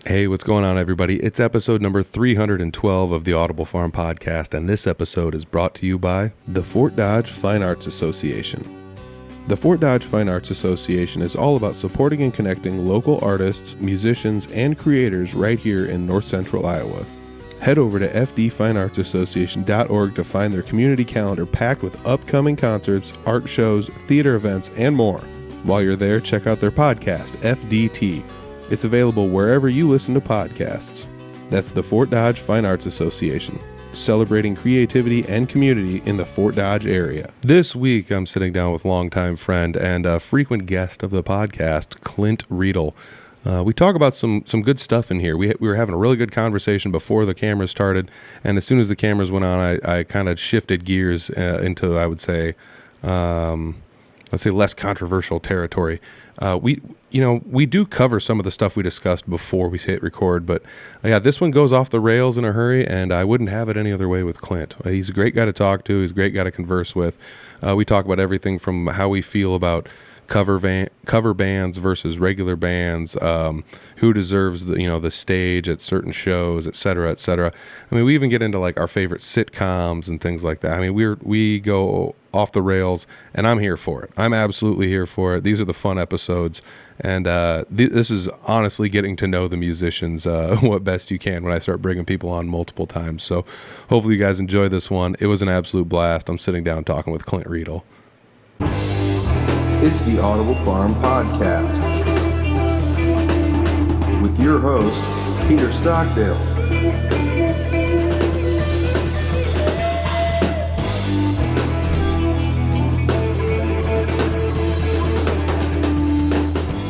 Hey, what's going on, everybody? It's episode number 312 of the Audible Farm podcast, and this episode is brought to you by the Fort Dodge Fine Arts Association. The Fort Dodge Fine Arts Association is all about supporting and connecting local artists, musicians, and creators right here in north central Iowa. Head over to fdfineartsassociation.org to find their community calendar packed with upcoming concerts, art shows, theater events, and more. While you're there, check out their podcast, FDT. It's available wherever you listen to podcasts. That's the Fort Dodge Fine Arts Association, celebrating creativity and community in the Fort Dodge area. This week, I'm sitting down with longtime friend and a frequent guest of the podcast, Clint Riedel. We talk about some good stuff in here. We were having a really good conversation before the cameras started, and as soon as the cameras went on, I kind of shifted gears into, I would say, let's say less controversial territory. We do cover some of the stuff we discussed before we hit record, but yeah, this one goes off the rails in a hurry, and I wouldn't have it any other way with Clint. He's a great guy to talk to. He's a great guy to converse with. We talk about everything from how we feel about cover bands versus regular bands, who deserves the stage at certain shows, et cetera, et cetera. I mean, we even get into like our favorite sitcoms and things like that. I mean, we go off the rails, and I'm here for it. I'm absolutely here for it. These are the fun episodes, and this is honestly getting to know the musicians what best you can when I start bringing people on multiple times. So hopefully you guys enjoy this one. It was an absolute blast. I'm sitting down talking with Clint Riedel. It's the Audible Farm Podcast with your host, Peter Stockdale.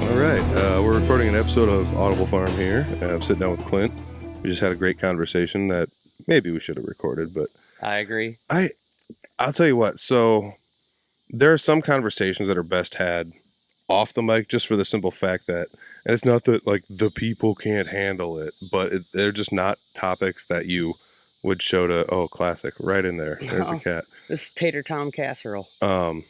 All right, we're recording an episode of Audible Farm here. I'm sitting down with Clint. We just had a great conversation that maybe we should have recorded, but I agree. I'll tell you what, so there are some conversations that are best had off the mic, just for the simple fact that, and it's not that like the people can't handle it, but they're just not topics that you would show to, classic, right in there. There's a cat. This is tater tom casserole. I'm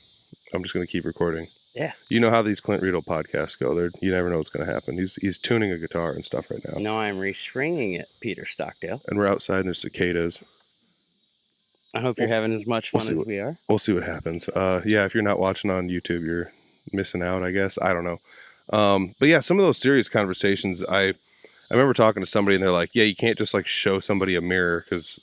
just going to keep recording. Yeah. You know how these Clint Riedel podcasts go. You never know what's going to happen. He's tuning a guitar and stuff right now. No, I'm restringing it, Peter Stockdale. And we're outside and there's cicadas. I hope you're having as much fun as we are. We'll see what happens. Yeah, if you're not watching on YouTube, you're missing out, I guess. I don't know. But yeah, some of those serious conversations, I remember talking to somebody and they're like, yeah, you can't just like show somebody a mirror, because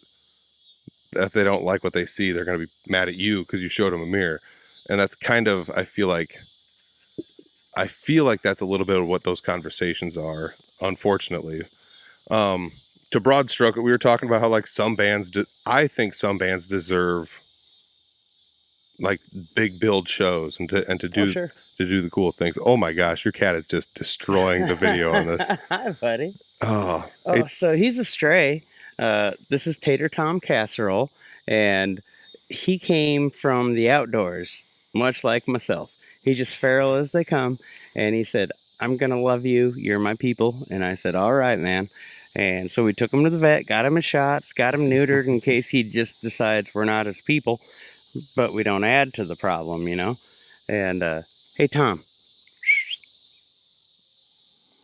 if they don't like what they see, they're going to be mad at you because you showed them a mirror. And that's kind of, I feel like that's a little bit of what those conversations are, unfortunately. To broad stroke it, we were talking about how like I think some bands deserve like big build shows and to do the cool things. Oh my gosh, your cat is just destroying the video on this. Hi, buddy. Oh, so he's a stray. This is Tater Tom Casserole, and he came from the outdoors, much like myself. He's just feral as they come, and he said, "I'm gonna love you. You're my people." And I said, "All right, man." And so we took him to the vet, got him his shots, got him neutered in case he just decides we're not his people, but we don't add to the problem, And, hey, Tom.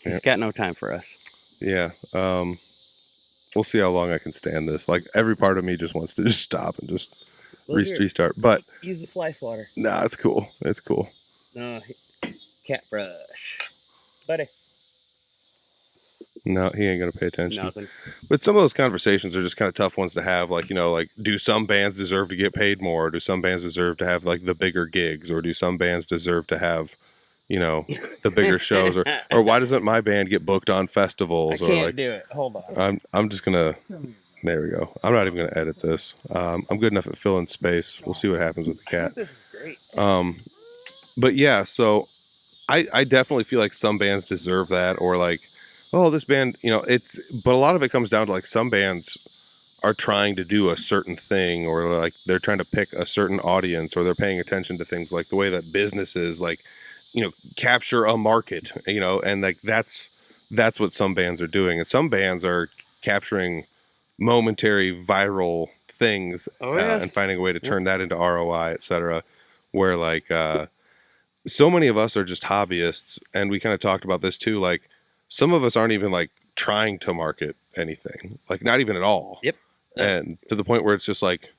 He's got no time for us. Yeah. We'll see how long I can stand this. Like, every part of me just wants to just stop and just restart. But Use the fly swatter. Nah, it's cool. It's cool. No, cat brush. Buddy. No, he ain't gonna pay attention. Nothing. But some of those conversations are just kind of tough ones to have. Like, like, do some bands deserve to get paid more? Do some bands deserve to have like the bigger gigs, or do some bands deserve to have, the bigger shows? Or why doesn't my band get booked on festivals? I can't do it. Hold on. I'm just gonna. There we go. I'm not even gonna edit this. I'm good enough at filling space. We'll see what happens with the cat. This is great. But yeah, so I definitely feel like some bands deserve that, or like, oh, this band, but a lot of it comes down to like some bands are trying to do a certain thing, or like they're trying to pick a certain audience, or they're paying attention to things like the way that businesses like, capture a market, and like that's what some bands are doing. And some bands are capturing momentary viral things and finding a way to turn that into ROI, etc. Where like so many of us are just hobbyists, and we kind of talked about this too. Like, some of us aren't even like trying to market anything, like not even at all. Yep. And to the point where it's just like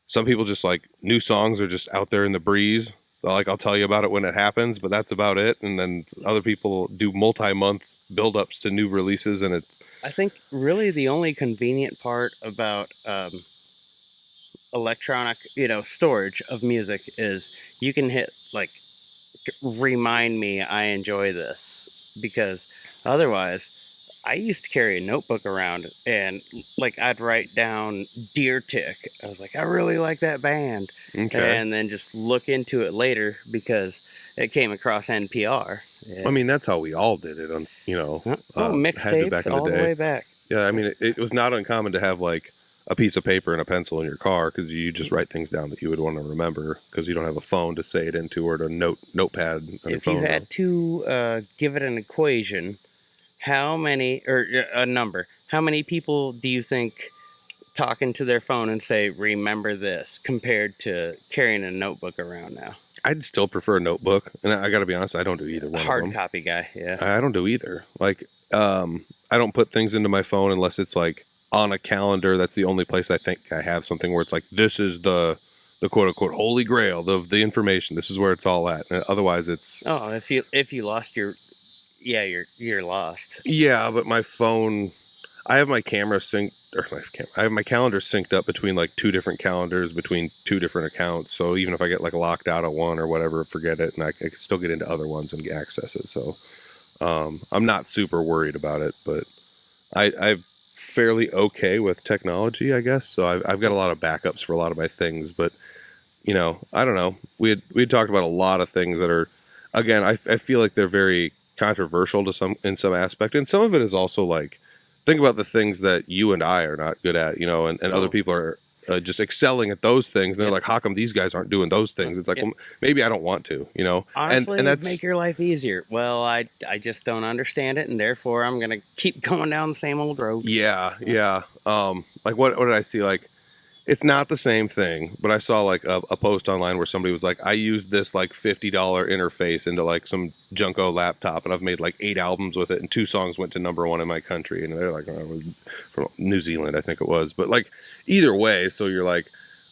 some people just like new songs are just out there in the breeze. Like I'll tell you about it when it happens, but that's about it. And then other people do multi-month build-ups to new releases, and I think really the only convenient part about electronic, storage of music is you can hit like remind me I enjoy this, because otherwise I used to carry a notebook around and like I'd write down Deer Tick. I was like, I really like that band. okay. And then just look into it later because it came across NPR. I mean, that's how we all did it on, had to Mixtapes back in all the day. way back. Yeah, I mean, it was not uncommon to have like a piece of paper and a pencil in your car because you just write things down that you would want to remember because you don't have a phone to say it into or a notepad on your If phone. you had to give it an equation, how many, or a number, how many people do you think talking to their phone and say, remember this, compared to carrying a notebook around now? I'd still prefer a notebook, and I got to be honest, I don't do either one of Hard them. copy guy, yeah. I don't do either. Like, I don't put things into my phone unless it's like on a calendar. That's the only place I think I have something where it's like, this is the quote unquote holy grail of the information. This is where it's all at. And otherwise, it's if you lost you're lost. Yeah, but my phone, I have my camera synced, I have my calendar synced up between like two different calendars between two different accounts. So even if I get like locked out of one or whatever, forget it, and I can still get into other ones and access it. So I'm not super worried about it, but I'm fairly okay with technology, I guess. So I've got a lot of backups for a lot of my things, but I don't know. We had talked about a lot of things that are, again, I feel like they're very controversial in some aspect, and some of it is also like, think about the things that you and I are not good at, and other people are just excelling at those things, and they're like, how come these guys aren't doing those things? It's like, well, maybe I don't want to, Honestly, and that's make your life easier. Well, I just don't understand it, and therefore I'm gonna keep going down the same old road. Yeah. Like what did I see? Like, it's not the same thing, but I saw like a post online where somebody was like, I used this like $50 interface into like some Junko laptop, and I've made like 8 albums with it, and 2 songs went to #1 in my country, and they're like, from New Zealand, I think it was. But like either way, so you're like,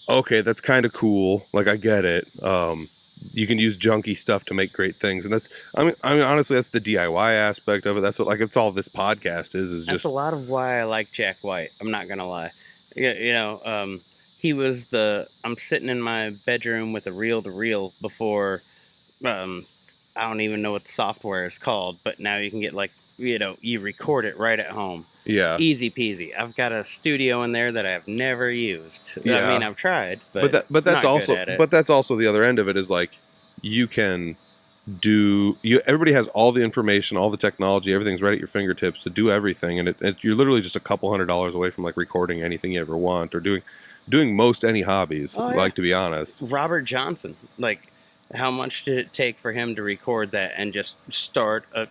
okay, that's kind of cool. Like I get it. You can use junky stuff to make great things, and that's I mean honestly, that's the DIY aspect of it. That's what like it's all this podcast is That's just a lot of why I like Jack White. I'm not gonna lie. He was I'm sitting in my bedroom with a reel-to-reel before, I don't even know what the software is called, but now you can get like, you record it right at home. yeah. Easy peasy. I've got a studio in there that I have never used. Yeah. I mean, I've tried, but that's not also good at it. but that's also the other end of it is like you can everybody has all the information, all the technology, everything's right at your fingertips to do everything, and you're literally just a couple $100 away from like recording anything you ever want or doing most any hobbies. Oh, yeah. Like, to be honest, Robert Johnson, like, how much did it take for him to record that and just start a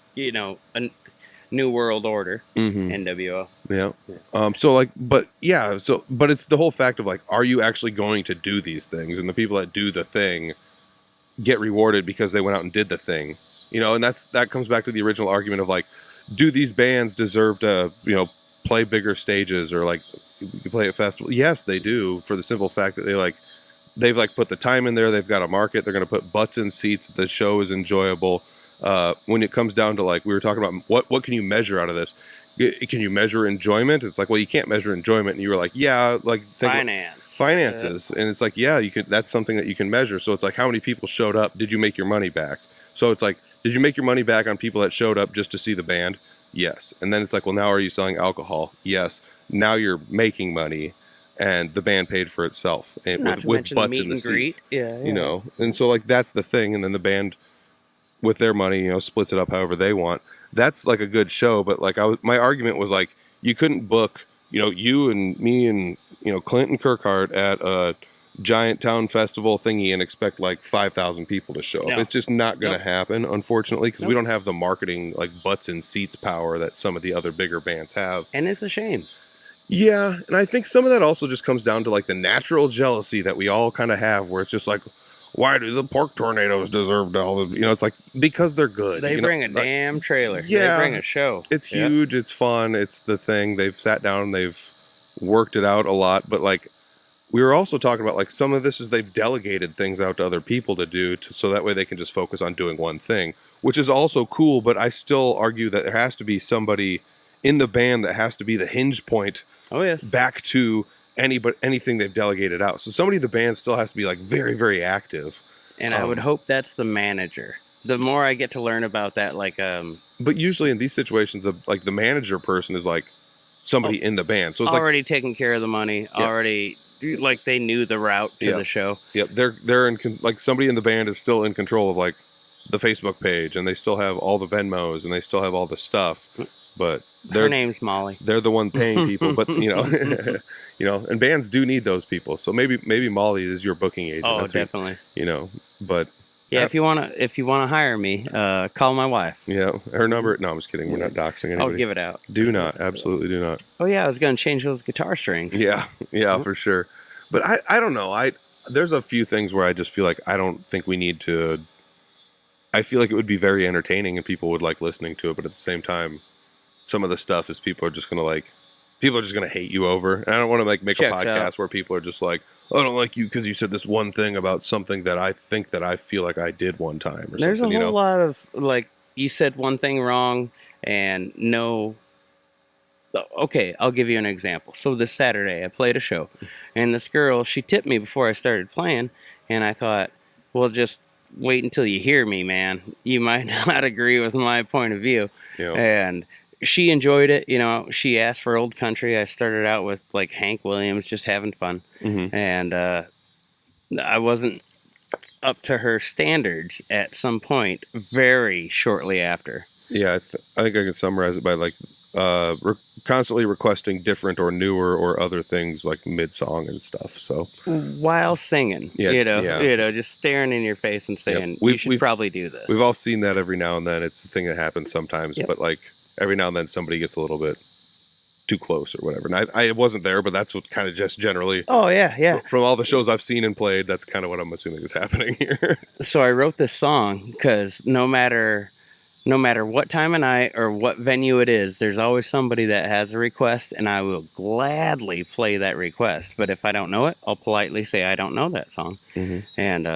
new world order? NWO. Yeah. But it's the whole fact of like, are you actually going to do these things? And the people that do the thing get rewarded because they went out and did the thing, and that comes back to the original argument of like, do these bands deserve to, play bigger stages or like play at festivals? Yes, they do, for the simple fact that they've like put the time in there. They've got a market. They're going to put butts in seats. The show is enjoyable. When it comes down to like, we were talking about what can you measure out of this? Can you measure enjoyment? It's like, well, you can't measure enjoyment. And you were like, yeah, like finances. And it's like, yeah, you can, that's something that you can measure. So it's like, how many people showed up? Did you make your money back? So it's like, did you make your money back on people that showed up just to see the band? Yes. And then it's like, well, now are you selling alcohol? Yes. Now you're making money, and the band paid for itself, and with butts in the seats. Yeah. And so like, that's the thing. And then the band with their money, splits it up however they want. That's like a good show. But like, my argument was like, you couldn't book, you and me and, Clint and Kirkhart at a giant town festival thingy and expect like 5,000 people to show up. It's just not going to happen, unfortunately, because we don't have the marketing, like butts in seats power that some of the other bigger bands have. And it's a shame. Yeah. And I think some of that also just comes down to like the natural jealousy that we all kind of have, where it's just like, why do the pork tornadoes deserve all the, it's like, because they're good. They bring a damn trailer. Yeah. They bring a show. It's huge. It's fun. It's the thing. They've sat down, they've worked it out a lot, but like, we were also talking about, like, some of this is they've delegated things out to other people to do, so that way they can just focus on doing one thing, which is also cool, but I still argue that there has to be somebody in the band that has to be the hinge point back to anything they've delegated out. So somebody in the band still has to be, like, very, very active. And I would hope that's the manager. The more I get to learn about that, like... But usually in these situations, the manager person is, like, somebody in the band. So it's already taking care of the money, already... Like they knew the route to the show. Yep, they're in like somebody in the band is still in control of like the Facebook page, and they still have all the Venmos, and they still have all the stuff. But her name's Molly. They're the one paying people, but and bands do need those people. So maybe Molly is your booking agent. Oh, definitely. But yeah, if you wanna hire me, call my wife. Yeah, her number. No, I'm just kidding. We're not doxing anybody. I'll give it out. Do not, absolutely do not. Oh yeah, I was gonna change those guitar strings. Yeah, for sure. But I don't know. There's a few things where I just feel like I don't think we need to. I feel like it would be very entertaining and people would like listening to it, but at the same time, some of the stuff is people are just gonna hate you over. And I don't want to make a podcast where people are just like, oh, I don't like you because you said this one thing about something that I think that I feel like I did one time. Or There's something, a whole lot of like you said one thing wrong and no. Okay, I'll give you an example. So this Saturday I played a show and this girl, she tipped me before I started playing, and I thought, well, just wait until you hear me, man. You might not agree with my point of view. Yeah. And she enjoyed it. She asked for Old Country. I started out with like Hank Williams, just having fun. Mm-hmm. And I wasn't up to her standards at some point very shortly after. Yeah, I think I can summarize it by like constantly requesting different or newer or other things like mid-song and stuff. So while singing, just staring in your face and saying, you should probably do this. We've all seen that every now and then. It's a thing that happens sometimes, but like every now and then somebody gets a little bit too close or whatever. And I wasn't there, but that's what kind of just generally. Oh yeah. From all the shows I've seen and played, that's kind of what I'm assuming is happening here. So I wrote this song because no matter what time of night or what venue it is, there's always somebody that has a request, and I will gladly play that request. But if I don't know it, I'll politely say I don't know that song. Mm-hmm. And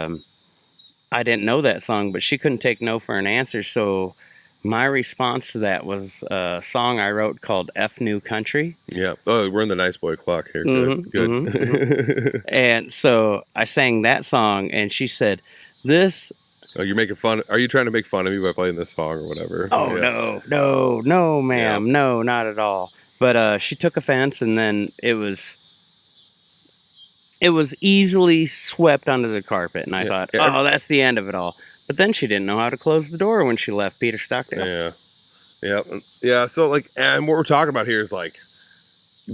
I didn't know that song, but she couldn't take no for an answer. So my response to that was a song I wrote called F New Country. Yeah. Oh, we're in the nice boy clock here. Good. Mm-hmm, good. Mm-hmm. And so I sang that song, and she said, this... Oh, you're making fun. Are you trying to make fun of me by playing this song or whatever? Oh, yeah. No, ma'am. Yeah. No, not at all. But she took offense, and then it was easily swept under the carpet. And I thought, that's the end of it all. But then she didn't know how to close the door when she left Peter Stockdale. Yeah. So like, and what we're talking about here is like,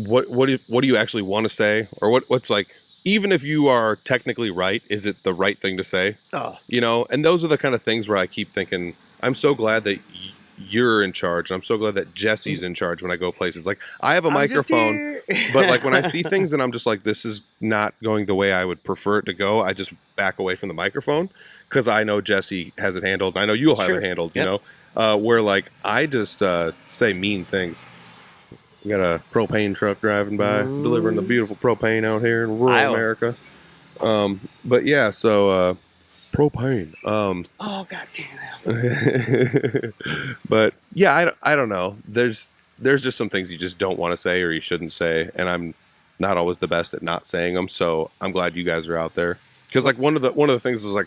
what do you actually want to say, or what's like. Even if you are technically right, is it the right thing to say? Oh. And those are the kind of things where I keep thinking, I'm so glad that you're in charge. I'm so glad that Jesse's in charge when I go places. Like, I have a microphone, but like when I see things and I'm just like, this is not going the way I would prefer it to go, I just back away from the microphone because I know Jesse has it handled. And I know you'll have it handled, where like I just say mean things. We got a propane truck driving by, delivering the beautiful propane out here in rural America. But yeah, so propane. Oh, God damn. But yeah, I don't know. There's just some things you just don't want to say or you shouldn't say, and I'm not always the best at not saying them. So I'm glad you guys are out there because like one of the things was like.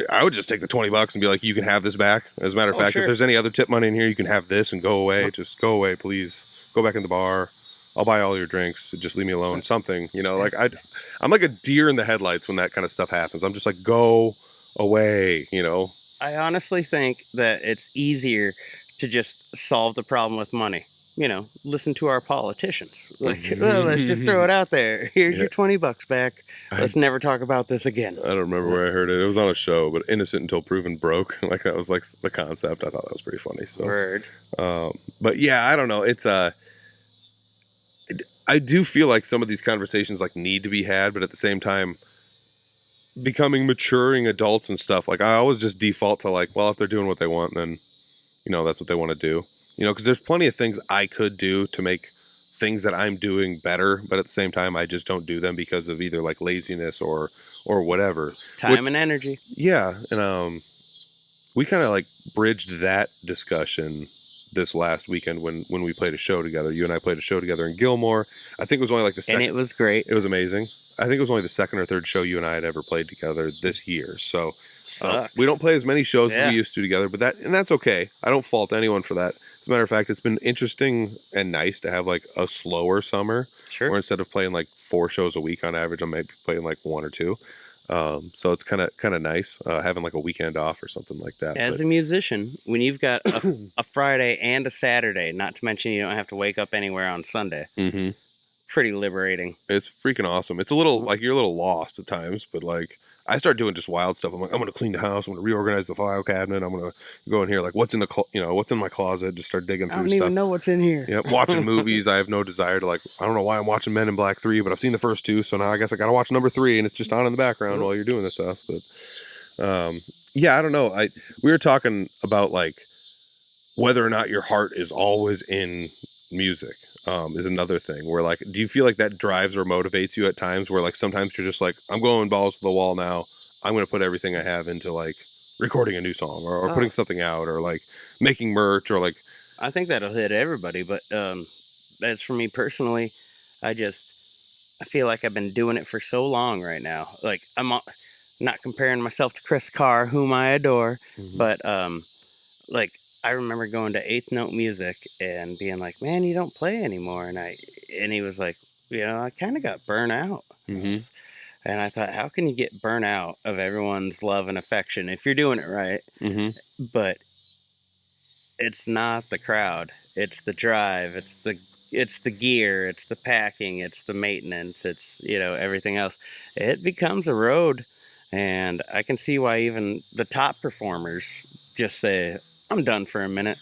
I would just take the $20 and be like, you can have this back. As a matter of fact, if there's any other tip money in here, you can have this and go away. Just go away, please. Go back in the bar. I'll buy all your drinks. Just leave me alone. Something, like I'm like a deer in the headlights when that kind of stuff happens. I'm just like, go away, I honestly think that it's easier to just solve the problem with money. Listen to our politicians. Like, well, let's just throw it out there. Here's your $20 back. Let's never talk about this again. I don't remember where I heard it. It was on a show, but innocent until proven broke. Like that was like the concept. I thought that was pretty funny. So, word. But yeah, I don't know. It's I do feel like some of these conversations like need to be had, but at the same time, becoming maturing adults and stuff, like I always just default to like, well, if they're doing what they want, then that's what they want to do. Because there's plenty of things I could do to make things that I'm doing better, but at the same time I just don't do them because of either like laziness or whatever. Time and energy. Yeah, and we kind of like bridged that discussion this last weekend when we played a show together. You and I played a show together in Gilmore. I think it was only like the second. And it was great. It was amazing. I think it was only the second or third show you and I had ever played together this year. So we don't play as many shows as we used to together, but that's okay. I don't fault anyone for that. As a matter of fact, it's been interesting and nice to have like a slower summer. Sure. Where instead of playing like 4 shows a week on average, I might be playing like 1 or 2. So it's kind of nice having like a weekend off or something like that. As a musician, when you've got a Friday and a Saturday, not to mention you don't have to wake up anywhere on Sunday, pretty liberating. It's freaking awesome. It's a little like you're a little lost at times, but like I start doing just wild stuff. I'm like, I'm going to clean the house. I'm going to reorganize the file cabinet. I'm going to go in here. Like what's in what's in my closet? Just start digging through stuff. I don't even know what's in here. Yep. Watching movies. I have no desire to like, I don't know why I'm watching Men in Black 3, but I've seen the first 2. So now I guess I got to watch number 3 and it's just on in the background while you're doing this stuff. But, yeah, I don't know. We were talking about like whether or not your heart is always in music. Is another thing where like, do you feel like that drives or motivates you at times where like sometimes you're just like, I'm going balls to the wall now. I'm going to put everything I have into like recording a new song or putting something out or like making merch or like. I think that'll hit everybody, but as for me personally, I feel like I've been doing it for so long right now. Like I'm not comparing myself to Chris Carr, whom I adore, but like I remember going to Eighth Note Music and being like, man, you don't play anymore. And he was like, I kind of got burnt out. And I thought, how can you get burnt out of everyone's love and affection if you're doing it right? But it's not the crowd. It's the drive. It's the gear. It's the packing. It's the maintenance. It's, everything else. It becomes a road. And I can see why even the top performers just say, I'm done for a minute.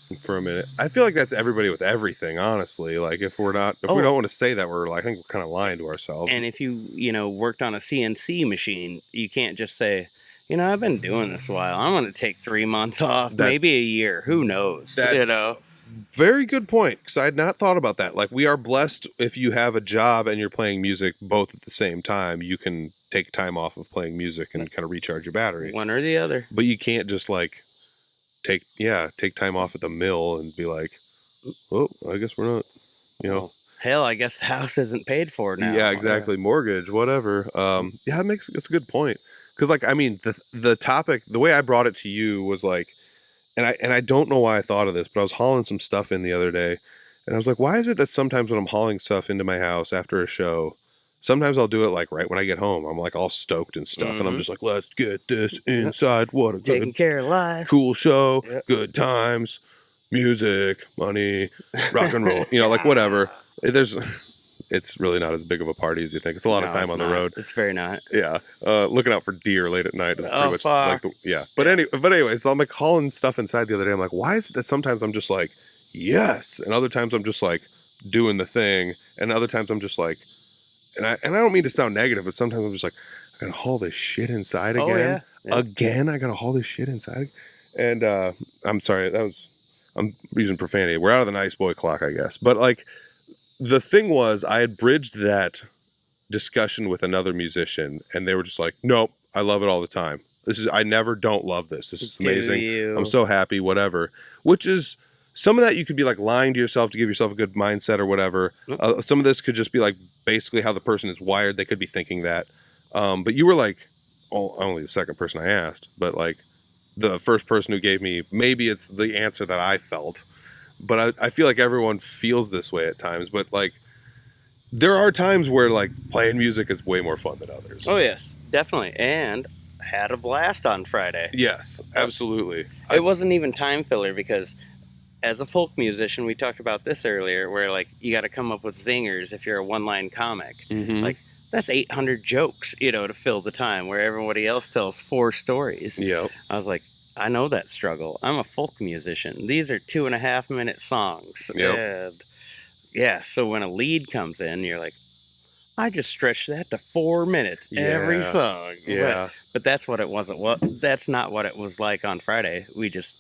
I feel like that's everybody with everything, honestly. Like if we don't want to say that, I think we're kind of lying to ourselves. And if you worked on a CNC machine, you can't just say, I've been doing this a while. I'm going to take 3 months off, maybe a year. Who knows? Very good point, because I had not thought about that. Like we are blessed if you have a job and you're playing music both at the same time. You can take time off of playing music and kind of recharge your battery. One or the other. But you can't just like take time off at the mill and be like, oh, I guess we're not, Hell, I guess the house isn't paid for now. Yeah, exactly. Mortgage, whatever. Yeah, it's a good point. Because like, I mean, the topic, the way I brought it to you was like, and I don't know why I thought of this, but I was hauling some stuff in the other day and I was like, why is it that sometimes when I'm hauling stuff into my house after a show, sometimes I'll do it like right when I get home. I'm like all stoked and stuff. And I'm just like, let's get this inside. What a taking care of life. Cool show. Yep. Good times. Music. Money. Rock and roll. Like whatever. It's really not as big of a party as you think. It's a lot of time on the road. It's very not. Yeah. Looking out for deer late at night is pretty much like But anyway, so I'm like hauling stuff inside the other day. I'm like, why is it that sometimes I'm just like, yes. And other times I'm just like doing the thing. And other times I'm just like, and I don't mean to sound negative, but sometimes I'm just like, I gotta haul this shit inside again. Oh, yeah. Again, I gotta haul this shit inside. And I'm sorry, I'm using profanity. We're out of the nice boy clock, I guess. But like, the thing was, I had bridged that discussion with another musician, and they were just like, nope, I love it all the time. I never don't love this. This is amazing. I'm so happy, whatever. Which is, some of that you could be like lying to yourself to give yourself a good mindset or whatever. Some of this could just be like basically how the person is wired. They could be thinking that. But you were like, only the second person I asked, but like the first person who gave me, maybe it's the answer that I felt. But I feel like everyone feels this way at times. But like, there are times where like playing music is way more fun than others. Oh, yes, definitely. And had a blast on Friday. Yes, absolutely. It wasn't even time filler because as a folk musician, we talked about this earlier, where like you got to come up with zingers if you're a one-line comic. Like that's 800 jokes, to fill the time where everybody else tells 4 stories. Yep. I was like, I know that struggle. I'm a folk musician. These are 2.5-minute songs. Yep. And so when a lead comes in, you're like, I just stretched that to 4 minutes every song. Yeah. But that's what it wasn't. That's not what it was like on Friday. We just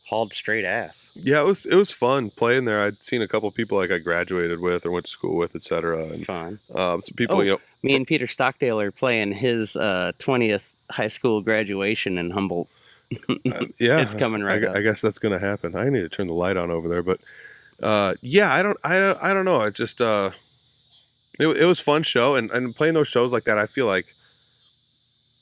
hauled straight ass. Yeah, it was fun playing there. I'd seen a couple people like I graduated with or went to school with, etc. And Fun. some people, Me and Peter Stockdale are playing his 20th high school graduation in Humboldt. Yeah, it's coming right up. I guess that's gonna happen. I need to turn the light on over there, but yeah, I don't know. It just it was fun show, and playing those shows like that, I feel like,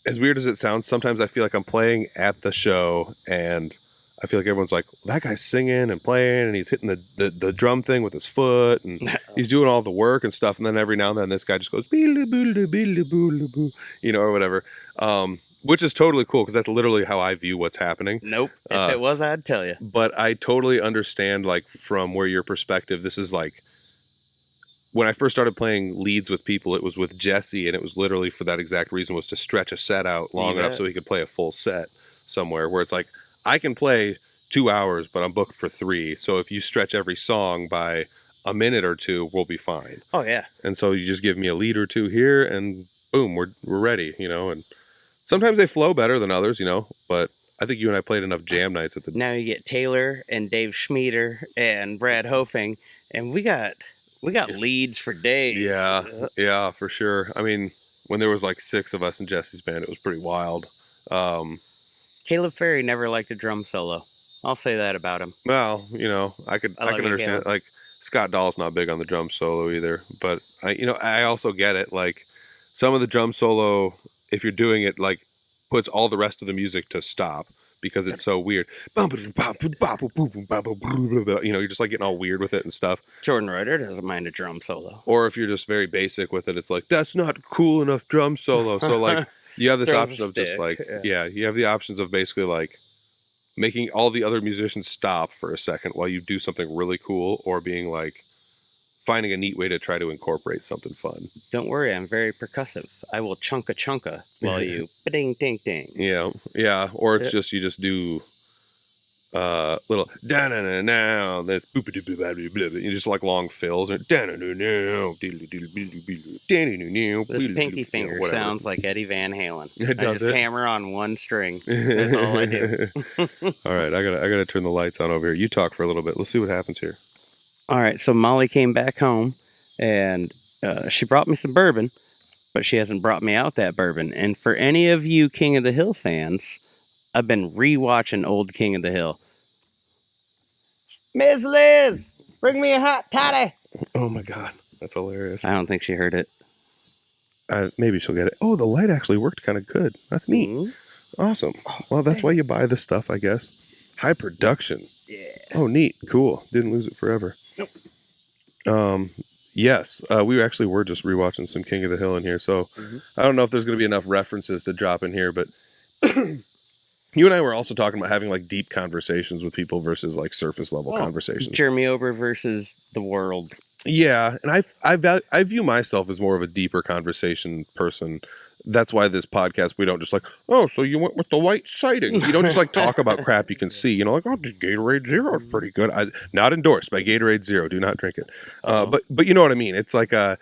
as weird as it sounds, sometimes I feel like I'm playing at the show and I feel like everyone's like, well, that guy's singing and playing and he's hitting the drum thing with his foot and he's doing all the work and stuff. And then every now and then this guy just goes, or whatever. Which is totally cool because that's literally how I view what's happening. Nope. If it was, I'd tell you. But I totally understand, like, from where your perspective, this is like, when I first started playing leads with people, it was with Jesse, and it was literally for that exact reason, was to stretch a set out long enough so he could play a full set somewhere, where it's like, I can play 2 hours, but I'm booked for 3. So if you stretch every song by a minute or two, we'll be fine. Oh, yeah. And so you just give me a lead or two here, and boom, we're ready, and sometimes they flow better than others, but I think you and I played enough jam nights at the... Now you get Taylor and Dave Schmieder and Brad Hofing, and we got leads for days. Yeah, for sure. I mean, when there was like 6 of us in Jesse's band, it was pretty wild. Caleb Ferry never liked a drum solo. I'll say that about him. Well, I can understand. Like, Scott Dahl's not big on the drum solo either, but I also get it. Like, some of the drum solo, if you're doing it, like, puts all the rest of the music to stop because it's so weird. You're just like getting all weird with it and stuff. Jordan Reuter doesn't mind a drum solo. Or if you're just very basic with it, it's like, that's not cool enough drum solo. So like, you have this option of just like, you have the options of basically like making all the other musicians stop for a second while you do something really cool, or being like, finding a neat way to try to incorporate something fun. Don't worry, I'm very percussive. I will chunka while you ding ding ding. Yeah. Or it's just, you just do little da na na na. That's boop boop boop boop boop. You just like long fills and da na na na. This pinky finger sounds like Eddie Van Halen. It does. I just hammer on one string. That's all I do. All right, I gotta turn the lights on over here. You talk for a little bit. Let's see what happens here. All right, so Molly came back home, and she brought me some bourbon, but she hasn't brought me out that bourbon. And for any of you King of the Hill fans, I've been rewatching old King of the Hill. Miss Liz, bring me a hot toddy. Oh my God, that's hilarious. I don't think she heard it. Maybe she'll get it. Oh, the light actually worked kind of good. That's neat. Mm-hmm. Awesome. Well, that's why you buy this stuff, I guess. High production. Yeah. Oh, neat. Cool. Didn't lose it forever. Nope. Yes, we actually were just rewatching some King of the Hill in here, so I don't know if there's going to be enough references to drop in here, but you and I were also talking about having like deep conversations with people versus like surface level conversations. Jeremy Ober versus the world. Yeah, and I view myself as more of a deeper conversation person. That's why this podcast, we don't just like, oh, so you went with the white siding. You don't just like talk about crap you can see. Like, oh, Gatorade Zero is pretty good. Not endorsed by Gatorade Zero. Do not drink it. But you know what I mean? It's like I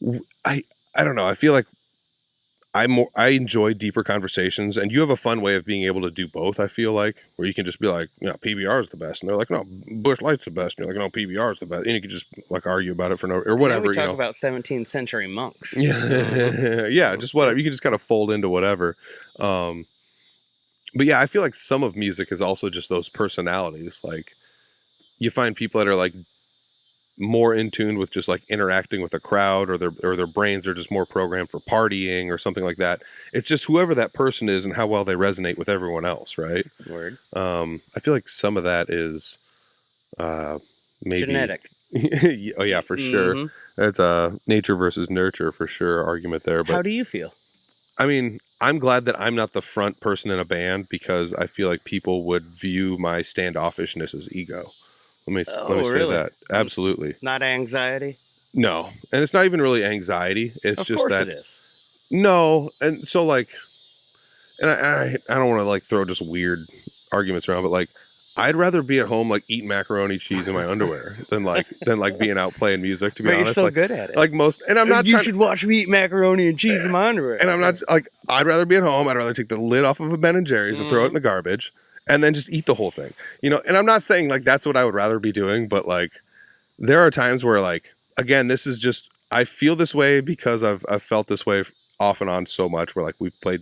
don't know. I feel like I enjoy deeper conversations, and you have a fun way of being able to do both. I feel like, where you can just be like, PBR is the best, and they're like, no, Busch Light's the best, and you're like, no, PBR is the best, and you can just like argue about it for no or whatever. We talk about 17th century monks. Yeah, just whatever. You can just kind of fold into whatever. But yeah, I feel like some of music is also just those personalities. Like, you find people that are like more in tune with just like interacting with a crowd, or their brains are just more programmed for partying or something like that. It's just whoever that person is and how well they resonate with everyone else, right? Word. I feel like some of that is maybe genetic. Oh yeah, for sure. That's nature versus nurture for sure argument there. But how do you feel? I mean, I'm glad that I'm not the front person in a band, because I feel like people would view my standoffishness as ego. Let me say that. Absolutely. Not anxiety? No. And it's not even really anxiety. It's just that. Of course it is. No. And so like, and I don't want to like throw just weird arguments around, but like, I'd rather be at home like eating macaroni cheese in my underwear than being out playing music, to be But honest. you're so like, good at it. Like most, and I'm not You trying. should watch me eat macaroni and cheese in my underwear. And I'm not like, I'd rather be at home. I'd rather take the lid off of a Ben and Jerry's and throw it in the garbage and then just eat the whole thing. You know, and I'm not saying like that's what I would rather be doing, but like there are times where like, again, this is just, I feel this way because I've felt this way off and on so much where like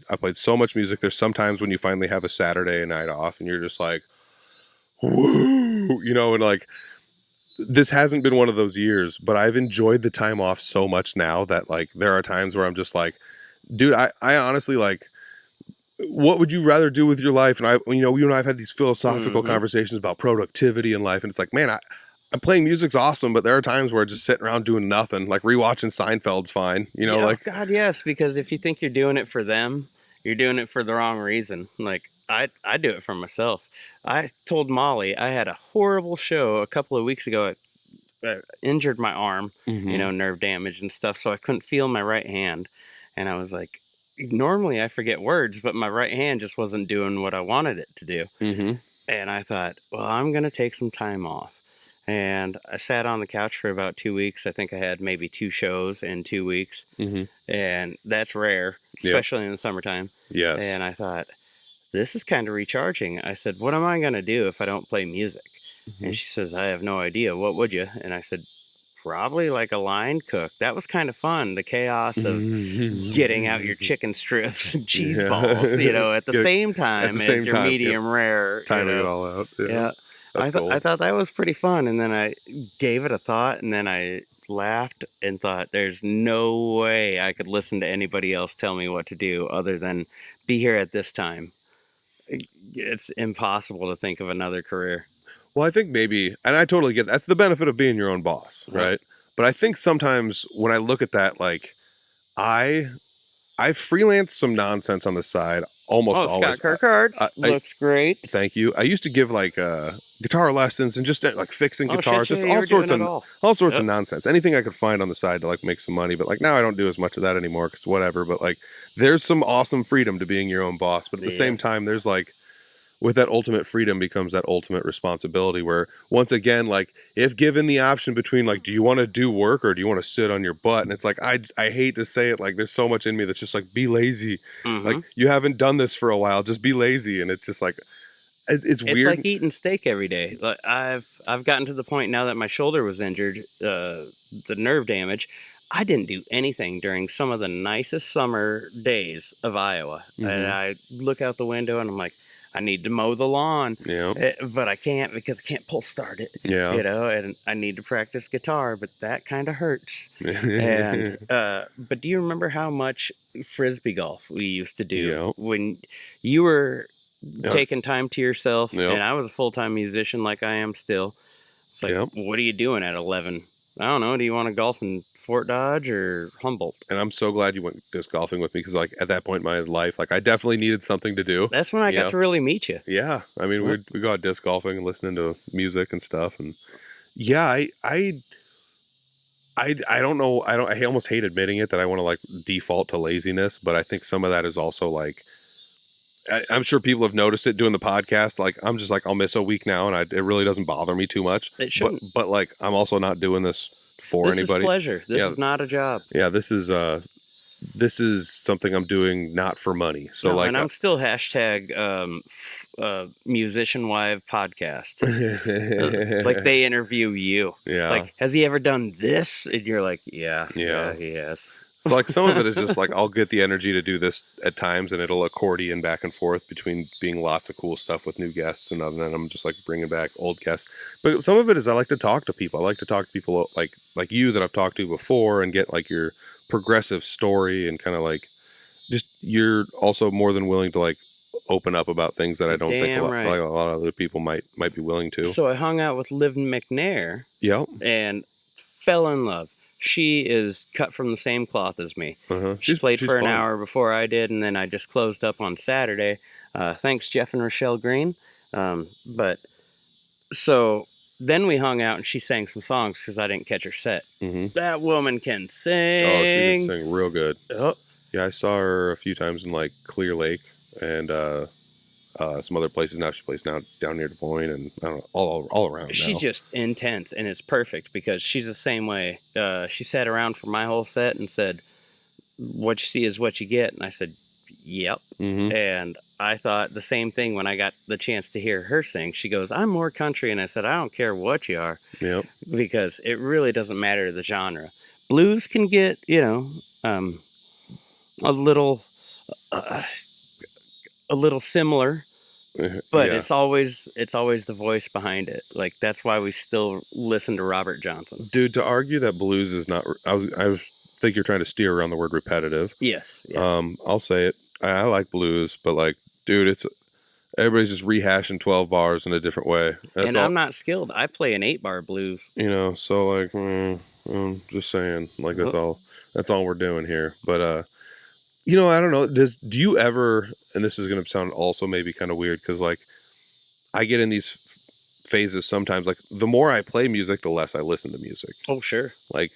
I played so much music. There's sometimes when you finally have a Saturday night off and you're just like, woo, you know, and like, this hasn't been one of those years, but I've enjoyed the time off so much now that like there are times where I'm just like, dude, I honestly like, what would you rather do with your life? And you and I've had these philosophical conversations about productivity in life, and it's like, man, I'm playing music's awesome, but there are times where just sitting around doing nothing, like rewatching Seinfeld's fine, you know, like God, yes, because if you think you're doing it for them, you're doing it for the wrong reason. Like I do it for myself. I told Molly I had a horrible show a couple of weeks ago. I injured my arm, nerve damage and stuff, so I couldn't feel my right hand. And I was like, normally I forget words, but my right hand just wasn't doing what I wanted it to do. And I thought, well, I'm going to take some time off. And I sat on the couch for about 2 weeks. I think I had maybe 2 shows in 2 weeks. And that's rare, especially in the summertime. Yes. And I thought, this is kind of recharging. I said, what am I going to do if I don't play music? And she says, I have no idea. What would you? And I said, probably like a line cook. That was kind of fun. The chaos of getting out your chicken strips and cheese balls, at the same time as your medium rare. Timing it all out. Yeah. I thought that was pretty fun. And then I gave it a thought, and then I laughed and thought, there's no way I could listen to anybody else tell me what to do other than be here at this time. It's impossible to think of another career. Well, I think maybe, and I totally get that's the benefit of being your own boss, right? But I think sometimes when I look at that, like I freelance some nonsense on the side almost always. Scott Kirkhardt looks great. Thank you. I used to give like guitar lessons and just like fixing guitars, just all sorts of nonsense. Anything I could find on the side to like make some money. But like now I don't do as much of that anymore because whatever. But like there's some awesome freedom to being your own boss. But at the same time, there's like, with that ultimate freedom becomes that ultimate responsibility where once again, like if given the option between like, do you want to do work or do you want to sit on your butt? And it's like, I hate to say it, like there's so much in me that's just like, be lazy. Like you haven't done this for a while, just be lazy. And it's just like, it's weird. It's like eating steak every day. Like I've gotten to the point now that my shoulder was injured, the nerve damage. I didn't do anything during some of the nicest summer days of Iowa. And I look out the window and I'm like, I need to mow the lawn, but I can't because I can't pull start it, and I need to practice guitar, but that kind of hurts. And but do you remember how much Frisbee golf we used to do when you were taking time to yourself and I was a full-time musician like I am still? It's like, what are you doing at 11? I don't know. Do you want to golf in Fort Dodge or Humboldt? And I'm so glad you went disc golfing with me because, like, at that point in my life, like, I definitely needed something to do. That's when I got to really meet you. Yeah, I mean, we go out disc golfing and listening to music and stuff, and I don't know. I almost hate admitting it that I want to like default to laziness, but I think some of that is also like. I'm sure people have noticed it doing the podcast. Like, I'm just like, I'll miss a week now, and it really doesn't bother me too much. It shouldn't. But like, I'm also not doing this for anybody. This is pleasure. This is not a job. Yeah, this is something I'm doing not for money. So and I'm still hashtag musician wife podcast. Like they interview you. Yeah. Like, has he ever done this? And you're like, yeah, he has. So like some of it is just like I'll get the energy to do this at times, and it'll accordion back and forth between being lots of cool stuff with new guests and then I'm just like bringing back old guests. But some of it is I like to talk to people. I like to talk to people like you that I've talked to before and get like your progressive story and kind of like just you're also more than willing to like open up about things that I don't think a lot of other people might be willing to. So I hung out with Liv McNair. Yep. And fell in love. She is cut from the same cloth as me. She played for an hour before I did, and then I just closed up on Saturday. Thanks, Jeff and Rochelle Green. But so then we hung out, and she sang some songs because I didn't catch her set. That woman can sing. Oh, she can sing real good. Oh. Yeah, I saw her a few times in like Clear Lake, and some other places now. She plays now down near Des Moines and I don't know, all around. She's now. just intense, and it's perfect because she's the same way. She sat around for my whole set and said, "What you see is what you get," and I said, "Yep." Mm-hmm. And I thought the same thing when I got the chance to hear her sing. She goes, "I'm more country," and I said, "I don't care what you are, Yep. because it really doesn't matter the genre. Blues can get, a little." A little similar, but Yeah. it's always the voice behind it. Like, that's why we still listen to Robert Johnson. Dude, to argue that blues is not, I think you're trying to steer around the word repetitive. Yes. I'll say it. I like blues, but like, dude, everybody's just rehashing 12 bars in a different way. I'm not skilled. I play an 8-bar blues. So like, I'm just saying, like that's all we're doing here. But I don't know. Do you ever? And this is going to sound also maybe kind of weird because like I get in these phases sometimes. Like the more I play music, the less I listen to music. Oh, sure. Like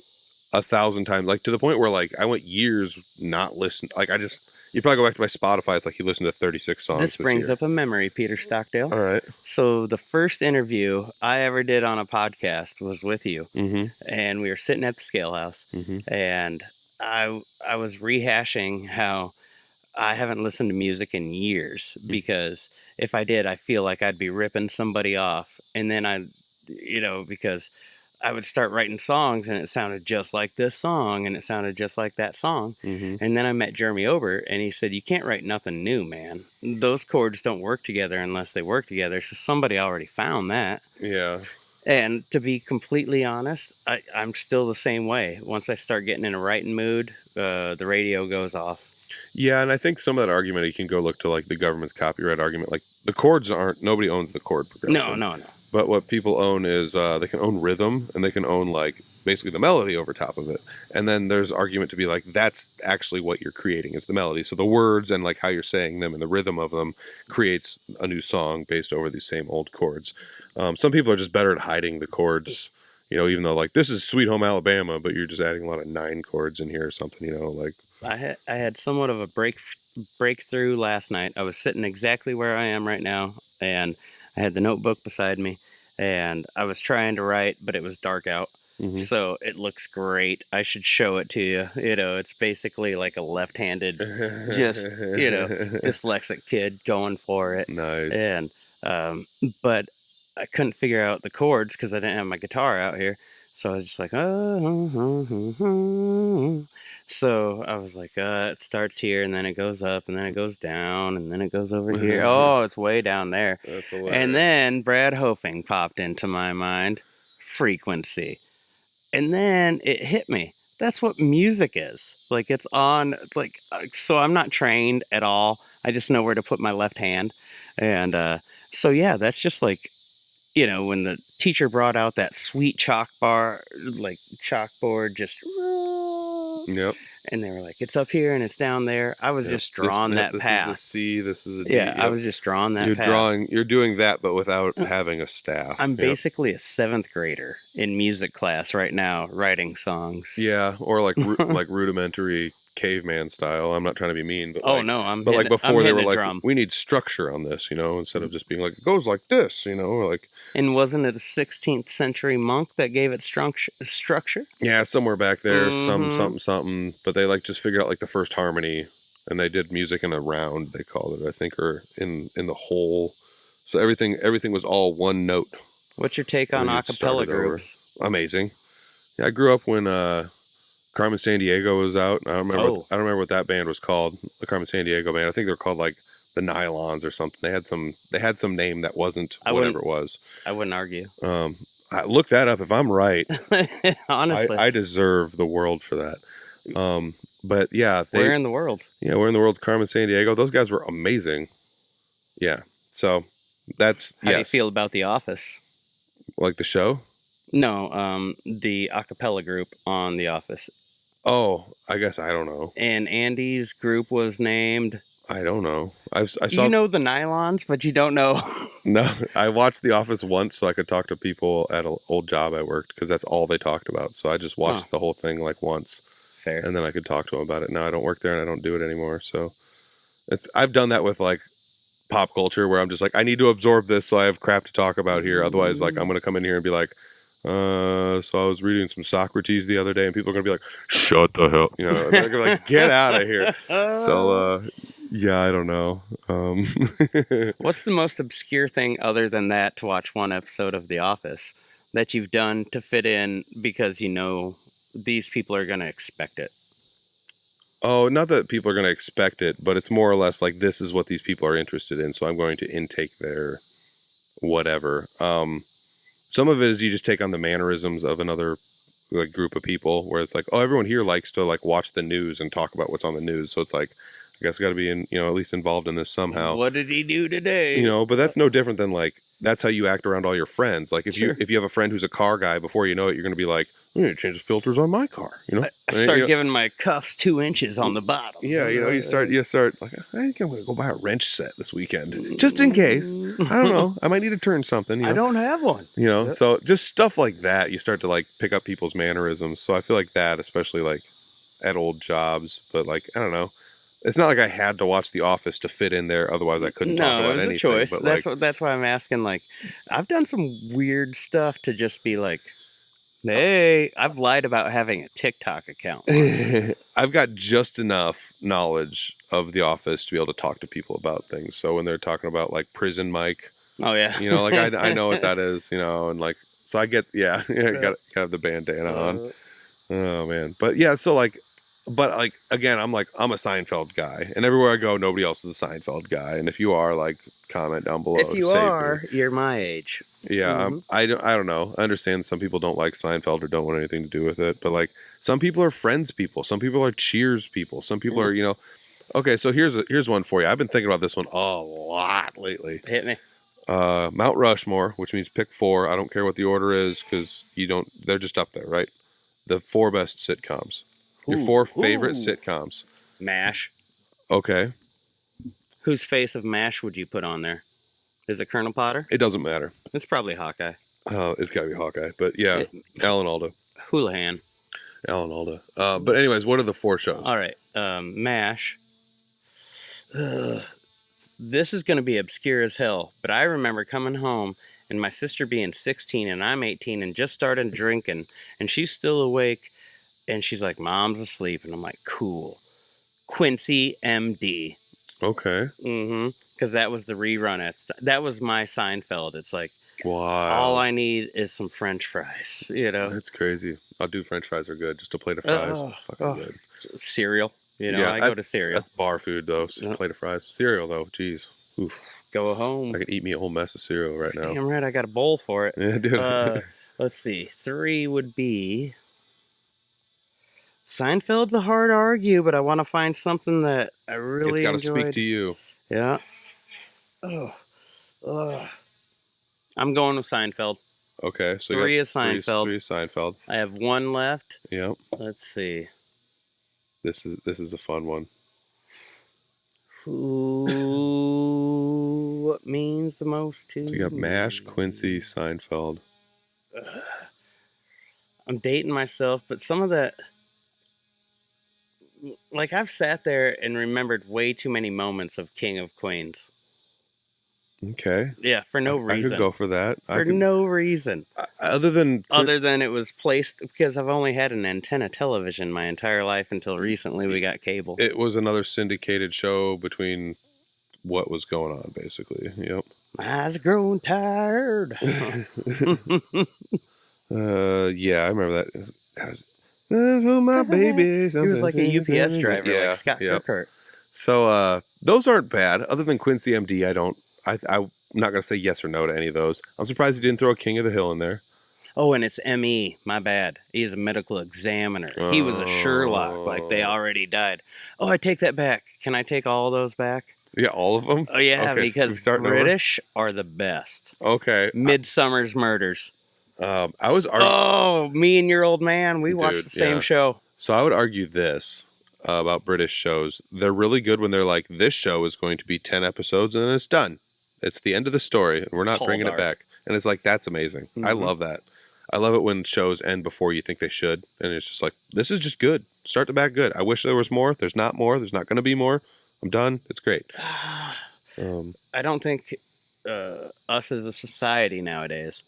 1,000 times. Like to the point where like I went years not listening. Like you probably go back to my Spotify. It's like you listen to 36 songs. This brings up a memory, Peter Stockdale. All right. So the first interview I ever did on a podcast was with you, and we were sitting at the Scale House, and I was rehashing how I haven't listened to music in years, because if I did, I feel like I'd be ripping somebody off. And then because I would start writing songs and it sounded just like this song and it sounded just like that song. And then I met Jeremy Ober and he said, "You can't write nothing new, man. Those chords don't work together unless they work together." So somebody already found that. Yeah. And to be completely honest, I'm still the same way. Once I start getting in a writing mood, the radio goes off. Yeah, and I think some of that argument, you can go look to like the government's copyright argument. Like the chords nobody owns the chord progression. No. But what people own is they can own rhythm and they can own like basically the melody over top of it. And then there's argument to be like, that's actually what you're creating is the melody. So the words and like how you're saying them and the rhythm of them creates a new song based over these same old chords. Some people are just better at hiding the chords, even though like this is Sweet Home Alabama, but you're just adding a lot of 9 chords in here or something, like. I had somewhat of a breakthrough last night. I was sitting exactly where I am right now, and I had the notebook beside me, and I was trying to write, but it was dark out. So it looks great. I should show it to you. It's basically like a left-handed, just, dyslexic kid going for it. Nice. And, but I couldn't figure out the chords because I didn't have my guitar out here. So I was just like, So I was like, it starts here, and then it goes up, and then it goes down, and then it goes over here. Oh, it's way down there. That's hilarious. And then Brad Hofing popped into my mind, frequency. And then it hit me. That's what music is. Like, it's on, like, so I'm not trained at all. I just know where to put my left hand. And so, yeah, that's just like, when the teacher brought out that sweet chalkboard, just... Yep. And they were like, "It's up here and it's down there." I was just drawing that path. This is a C, this is a D. Yeah, I was just drawing that path. You're doing that, but without having a staff. I'm basically a 7th grader in music class right now, writing songs. Yeah, or like like rudimentary caveman style. I'm not trying to be mean, but like before they were like, we need structure on this, instead of just being like, it goes like this, or like. And wasn't it a 16th century monk that gave it structure? Yeah, somewhere back there, something. But they like just figured out like the first harmony, and they did music in a round. They called it, I think, or in the whole. So everything was all one note. What's your take on a cappella groups? Amazing. Yeah, I grew up when Carmen Sandiego was out. I don't remember what that band was called. The Carmen Sandiego band. I think they were called like the Nylons or something. They had some name that wasn't whatever it was. I wouldn't argue. I look that up. If I'm right, honestly, I deserve the world for that. But yeah, we're in the world. Yeah, we're in the world. Carmen Sandiego. Those guys were amazing. Yeah. So that's how do you feel about The Office? Like the show? No, the a cappella group on The Office. Oh, I guess I don't know. And Andy's group was named. I don't know. I saw. You know the Nylons, but you don't know. No, I watched The Office once so I could talk to people at an old job I worked because that's all they talked about. So I just watched the whole thing like once. Fair. And then I could talk to them about it. Now I don't work there and I don't do it anymore. So I've done that with like pop culture where I'm just like, I need to absorb this so I have crap to talk about here. Otherwise, like, I'm going to come in here and be like, so I was reading some Socrates the other day, and people are going to be like, shut the hell, you know, they're going to like, get out of here. So, yeah, I don't know. What's the most obscure thing other than that to watch one episode of The Office that you've done to fit in because you know these people are going to expect it? Oh, not that people are going to expect it, but it's more or less like this is what these people are interested in, so I'm going to intake their whatever. Some of it is you just take on the mannerisms of another like group of people, where it's like, oh, everyone here likes to like watch the news and talk about what's on the news, so it's like, I guess we got to be in, you know, at least involved in this somehow. What did he do today? You know, but that's no different than like that's how you act around all your friends. Like if you have a friend who's a car guy, before you know it, you're going to be like, I need to change the filters on my car. You know, I start giving my cuffs 2 inches on the bottom. Yeah, you know, you start like, I think I'm going to go buy a wrench set this weekend, just in case. I don't know, I might need to turn something. You know? I don't have one. You know, so just stuff like that. You start to like pick up people's mannerisms. So I feel like that, especially like at old jobs. But like, I don't know. It's not like I had to watch The Office to fit in there. Otherwise, I couldn't talk about anything. No, it was a choice. But that's why I'm asking. Like, I've done some weird stuff to just be like, hey, I've lied about having a TikTok account once. I've got just enough knowledge of The Office to be able to talk to people about things. So when they're talking about like Prison Mike, oh yeah, you know, like I know what that is, you know, and like so I get got to have the bandana on. Oh man, but yeah, so like. But like again, I'm a Seinfeld guy, and everywhere I go, nobody else is a Seinfeld guy. And if you are, like, comment down below. If you are, you're my age. Yeah, I don't know. I understand some people don't like Seinfeld or don't want anything to do with it, but like some people are Friends people, some people are Cheers people, some people are, you know. Okay, so here's one for you. I've been thinking about this one a lot lately. Hit me. Mount Rushmore, which means pick 4. I don't care what the order is because they're just up there, right? The 4 best sitcoms. Your 4 favorite sitcoms. MASH. Okay. Whose face of MASH would you put on there? Is it Colonel Potter? It doesn't matter. It's probably Hawkeye. Oh, it's got to be Hawkeye. But yeah, Alan Alda. Houlihan. Alan Alda. But anyways, what are the 4 shows? All right. MASH. This is going to be obscure as hell, but I remember coming home and my sister being 16 and I'm 18 and just started drinking, and she's still awake. And she's like, Mom's asleep. And I'm like, cool. Quincy MD. Okay. Because that was the rerun. That was my Seinfeld. It's like, wow. All I need is some French fries, you know? That's crazy. I'll do French fries are good. Just a plate of fries. Fucking good. Cereal. You know, yeah, I go to cereal. That's bar food, though. So plate of fries. Cereal, though. Jeez. Oof. Go home. I could eat me a whole mess of cereal right now. Damn right. I got a bowl for it. Yeah, dude. Let's see. 3 would be... Seinfeld's a hard argue, but I want to find something that I really enjoyed. It's got to speak to you. Yeah. I'm going with Seinfeld. Okay, so 3 is Seinfeld. 3 is Seinfeld. I have 1 left. Yep. Let's see. This is a fun one. What means the most to you? So you got MASH, Quincy, Seinfeld. I'm dating myself, but some of that... Like, I've sat there and remembered way too many moments of King of Queens. Okay. Yeah, for no reason. I could go for that. No reason. Other than it was placed, because I've only had an antenna television my entire life until recently we got cable. It was another syndicated show between what was going on, basically. Yep. My eyes are growing tired. Yeah, I remember that. My baby. He was like a UPS driver, like Scott Kirkert. So those aren't bad. Other than Quincy MD, I'm not going to say yes or no to any of those. I'm surprised he didn't throw a King of the Hill in there. Oh, and it's M.E. My bad. He's a medical examiner. He was a Sherlock, like they already died. Oh, I take that back. Can I take all of those back? Yeah, all of them? Oh, yeah, okay, because British are the best. Okay. Midsummer's Murders. I was arguing. Oh, me and your old man, we watched the same show. So I would argue this about British shows. They're really good when they're like, this show is going to be 10 episodes and then it's done. It's the end of the story and we're not bringing it back. And it's like, that's amazing. Mm-hmm. I love that. I love it when shows end before you think they should. And it's just like, this is just good. Start to back good. I wish there was more. There's not more. There's not going to be more. I'm done. It's great. I don't think us as a society nowadays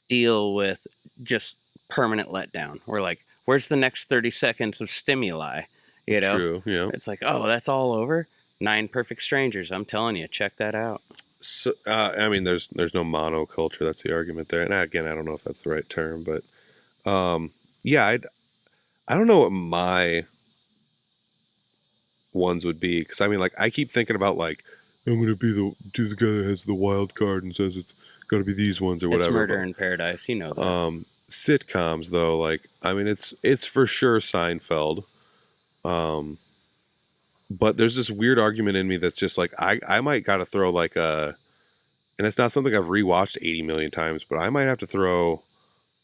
deal with just permanent letdown. We're like, where's the next 30 seconds of stimuli? You know, True. Yeah. it's like, oh, that's all over. 9 Perfect Strangers. I'm telling you, check that out. So, I mean, there's no monoculture. That's the argument there. And again, I don't know if that's the right term, but yeah, I don't know what my ones would be, because I mean, like, I keep thinking about like, I'm gonna be the guy that has the wild card and says it's got to be these ones or whatever. It's Murder in Paradise, you know that. Sitcoms though, like, I mean, it's for sure Seinfeld. But there's this weird argument in me that's just like, I might got to throw like and it's not something I've rewatched 80 million times, but I might have to throw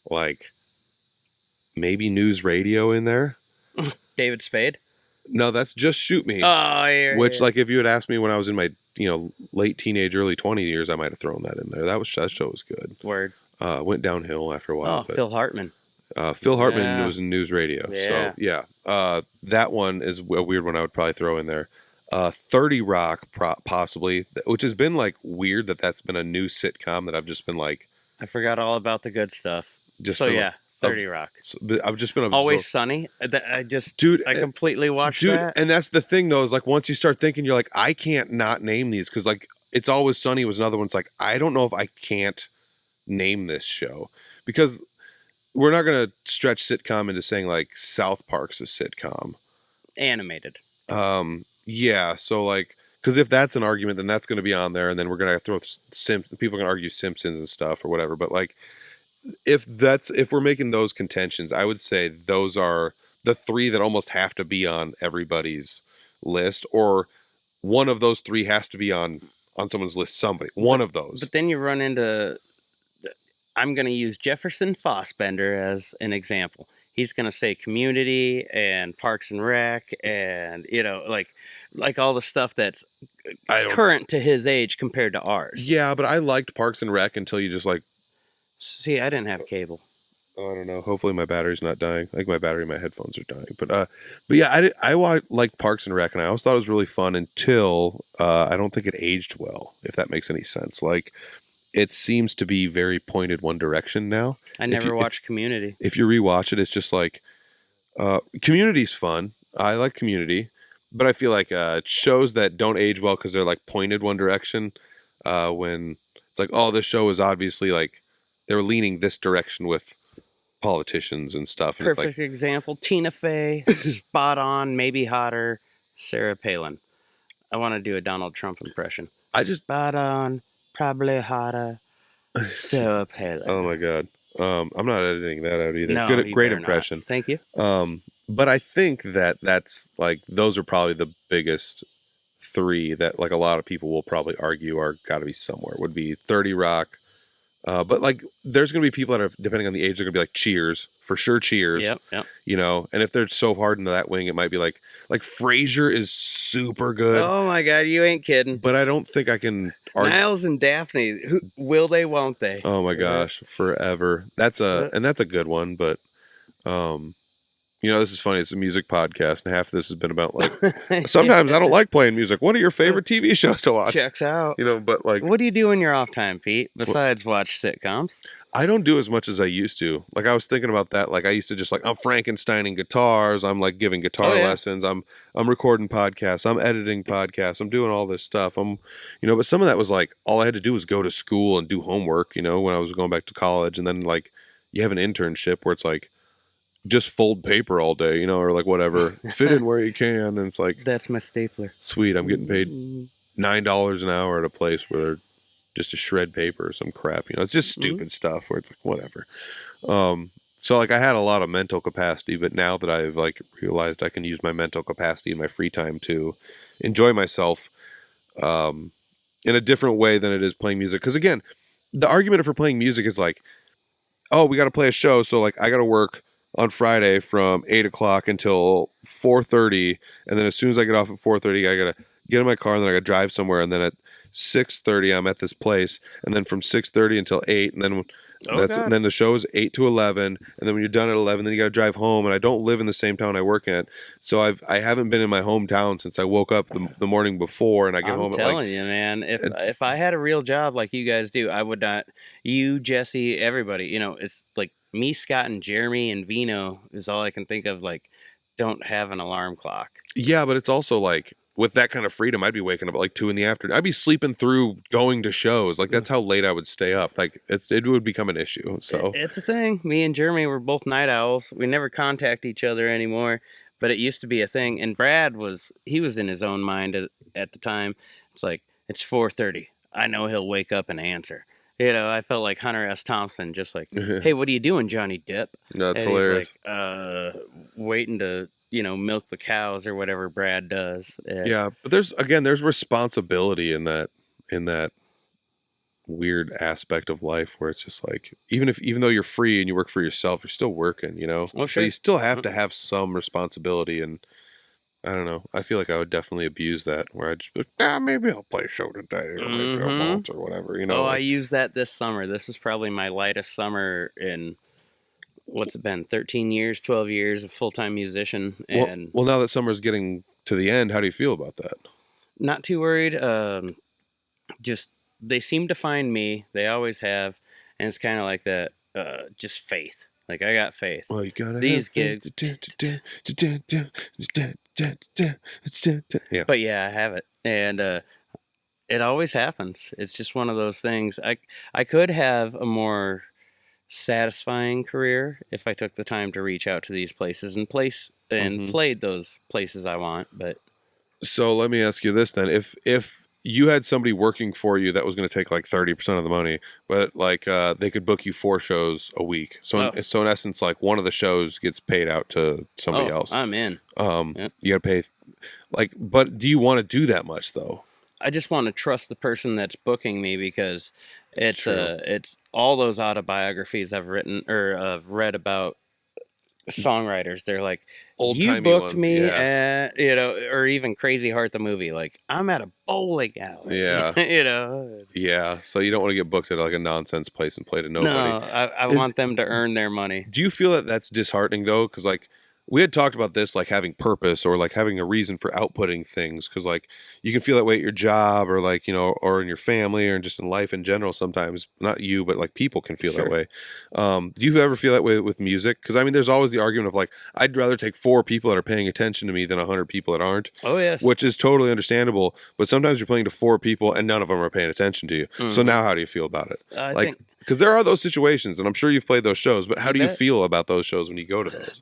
like maybe news radio in there. David Spade. No, that's Just Shoot Me. Oh, yeah. Which, like, if you had asked me when I was in my, late teenage, early 20 years, I might have thrown that in there. That show was good. Word. Went downhill after a while. Oh, Phil Hartman. Phil Hartman was in news radio. Yeah. So, yeah. That one is a weird one I would probably throw in there. 30 Rock, possibly, which has been, like, weird that's been a new sitcom that I've just been, like... I forgot all about the good stuff. Just yeah. 30 Rock. I've just been Always Sunny. I completely watched that. And that's the thing though, is like once you start thinking, you're like, I can't not name these, because like It's Always Sunny was another one. It's like, I don't know if I can't name this show, because we're not going to stretch sitcom into saying like South Park's a sitcom. Animated. Yeah. So like, because if that's an argument, then that's going to be on there, and then we're going to throw people are going to argue Simpsons and stuff or whatever. But like, if we're making those contentions, I would say those are the three that almost have to be on everybody's list, or one of those three has to be on someone's list. One of those. But then you run into, I'm going to use Jefferson Fossbender as an example. He's going to say Community and Parks and Rec, and like all the stuff that's current to his age compared to ours. Yeah, but I liked Parks and Rec until you just like. See, I didn't have cable. Oh, I don't know. Hopefully my battery's not dying. I think my battery in my headphones are dying. But yeah, I liked Parks and Rec, and I always thought it was really fun until I don't think it aged well, if that makes any sense. Like, it seems to be very pointed one direction now. I never watched Community. If you rewatch it, it's just like, Community's fun. I like Community, but I feel like shows that don't age well because they're like pointed one direction, when it's like, oh, this show is obviously like, they're leaning this direction with politicians and stuff. And Perfect it's like, example. Tina Fey, spot on, maybe hotter. Sarah Palin. I want to do a Donald Trump impression. Spot on, probably hotter. Sarah Palin. Oh my God. I'm not editing that out either. No, great impression. Not. Thank you. But I think that's like, those are probably the biggest three that like a lot of people will probably argue are got to be somewhere. Would be 30 Rock. But like, there's going to be people that are, depending on the age, they're going to be like Cheers, for sure. Cheers. Yep. And if they're so hard into that wing, it might be like Frasier is super good. Oh my God, you ain't kidding. But I don't think I can argue. Niles and Daphne, will they, won't they? Oh my gosh, forever. That's a good one, but this is funny. It's a music podcast, and half of this has been about like, sometimes I don't like playing music. What are your favorite TV shows to watch? Checks out. But like, what do you do in your off time, Pete, besides watch sitcoms? I don't do as much as I used to. Like, I was thinking about that. Like, I used to just like, I'm Frankensteining guitars. I'm like giving guitar lessons. I'm recording podcasts. I'm editing podcasts. I'm doing all this stuff. But some of that was like, all I had to do was go to school and do homework, when I was going back to college. And then like, you have an internship where it's like, just fold paper all day, or like whatever, fit in where you can. And it's like, that's my stapler. Sweet. I'm getting paid $9 an hour at a place where they're just to shred paper or some crap, it's just stupid stuff where it's like, whatever. So like, I had a lot of mental capacity, but now that I've like realized I can use my mental capacity in my free time to enjoy myself, in a different way than it is playing music. Cause again, the argument for playing music is like, oh, we got to play a show. So like, I got to work on Friday from 8 o'clock until 4:30, and then as soon as I get off at 4:30, I gotta get in my car, and then I gotta drive somewhere, and then at 6:30 I'm at this place, and then from 6:30 until 8, and then Oh, God. And then the show is 8 to 11, and then when you're done at 11, then you got to drive home. And I don't live in the same town I work at, so I haven't been in my hometown since I woke up the morning before, and I get I'm home at telling you, man, if I had a real job like you guys do, I would not. You, Jesse, everybody, it's like me, Scott, and Jeremy and Vino is all I can think of. Like, don't have an alarm clock. Yeah, but it's also like with that kind of freedom, I'd be waking up at like 2 in the afternoon. I'd be sleeping through going to shows. Like that's how late I would stay up. Like it would become an issue. So It's a thing. Me and Jeremy were both night owls. We never contact each other anymore, but it used to be a thing. And Brad was in his own mind at the time. It's like it's 4:30. I know he'll wake up and answer. I felt like Hunter S. Thompson, just like, hey, what are you doing, Johnny Depp? that's And hilarious. he's like, waiting to milk the cows or whatever Brad does. Yeah, but there's responsibility in that weird aspect of life where it's just like even though you're free and you work for yourself, you're still working, Well, So sure. you still have to have some responsibility, and I don't know. I feel like I would definitely abuse that where I'd just be like, maybe I'll play a show today or maybe I won't or whatever, Oh, I used that this summer. This was probably my lightest summer in what's it been, 13 years, 12 years of full-time musician. And well, now that summer's getting to the end, how do you feel about that? not too worried. Just they seem to find me. They always have. And it's kind of like that, just faith. Like I got faith. Well, you gotta These have gigs. Yeah. But yeah, I have it. And it always happens. It's just one of those things. I could have a more satisfying career if I took the time to reach out to these places and played those places I want. But so let me ask you this then: if you had somebody working for you that was going to take like 30% of the money, but like they could book you 4 shows a week, so in essence, like one of the shows gets paid out to somebody else. I'm in. Yep. You got to pay. Like, but do you want to do that much though? I just want to trust the person that's booking me because it's True. it's all those autobiographies I've written or I've read about songwriters. They're like, you booked me at, or even Crazy Heart the movie. Like, I'm at a bowling alley. Yeah. Yeah. So you don't want to get booked at like a nonsense place and play to nobody. No, I want them to earn their money. Do you feel that that's disheartening though? Because like we had talked about this, like having purpose or like having a reason for outputting things. Because like you can feel that way at your job or like, or in your family or just in life in general sometimes. Not you, but like people can feel that way. Do you ever feel that way with music? Because I mean, there's always the argument of like, I'd rather take 4 people that are paying attention to me than 100 people that aren't. Oh, yes. Which is totally understandable. But sometimes you're playing to 4 people and none of them are paying attention to you. Mm-hmm. So now how do you feel about it? I think because there are those situations, and I'm sure you've played those shows, but how do you feel about those shows when you go to those?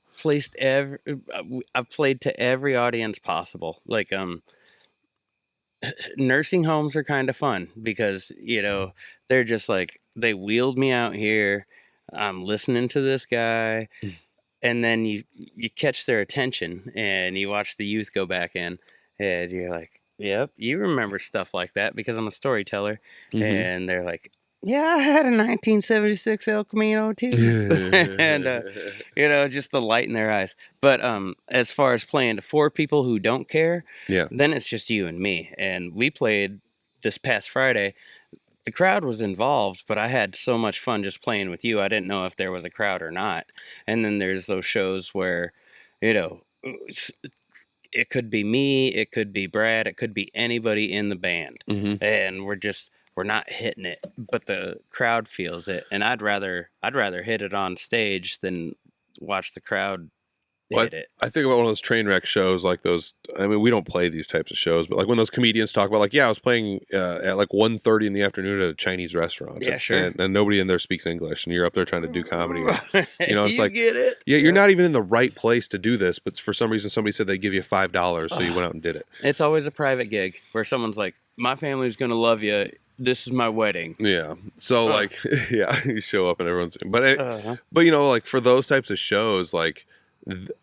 I've played to every audience possible. Like, nursing homes are kind of fun because, they're just like, they wheeled me out here. I'm listening to this guy. And then you catch their attention and you watch the youth go back in and you're like, yep, you remember stuff like that because I'm a storyteller. Mm-hmm. And they're like, yeah, I had a 1976 El Camino too. And, just the light in their eyes. But as far as playing to 4 people who don't care, then it's just you and me. And we played this past Friday. The crowd was involved, but I had so much fun just playing with you. I didn't know if there was a crowd or not. And then there's those shows where, it could be me, it could be Brad, it could be anybody in the band. Mm-hmm. And we're not hitting it, but the crowd feels it. And I'd rather hit it on stage than watch the crowd hit it. I think about one of those train wreck shows like those. I mean, we don't play these types of shows, but like when those comedians talk about like, I was playing at like 1:30 in the afternoon at a Chinese restaurant. Yeah, sure. And nobody in there speaks English, and you're up there trying to do comedy. It's you like, get it? Yeah, you're not even in the right place to do this, but for some reason somebody said they'd give you $5, so you went out and did it. It's always a private gig where someone's like, my family's going to love you. This is my wedding. Yeah. So like, you show up and everyone's, but like for those types of shows, like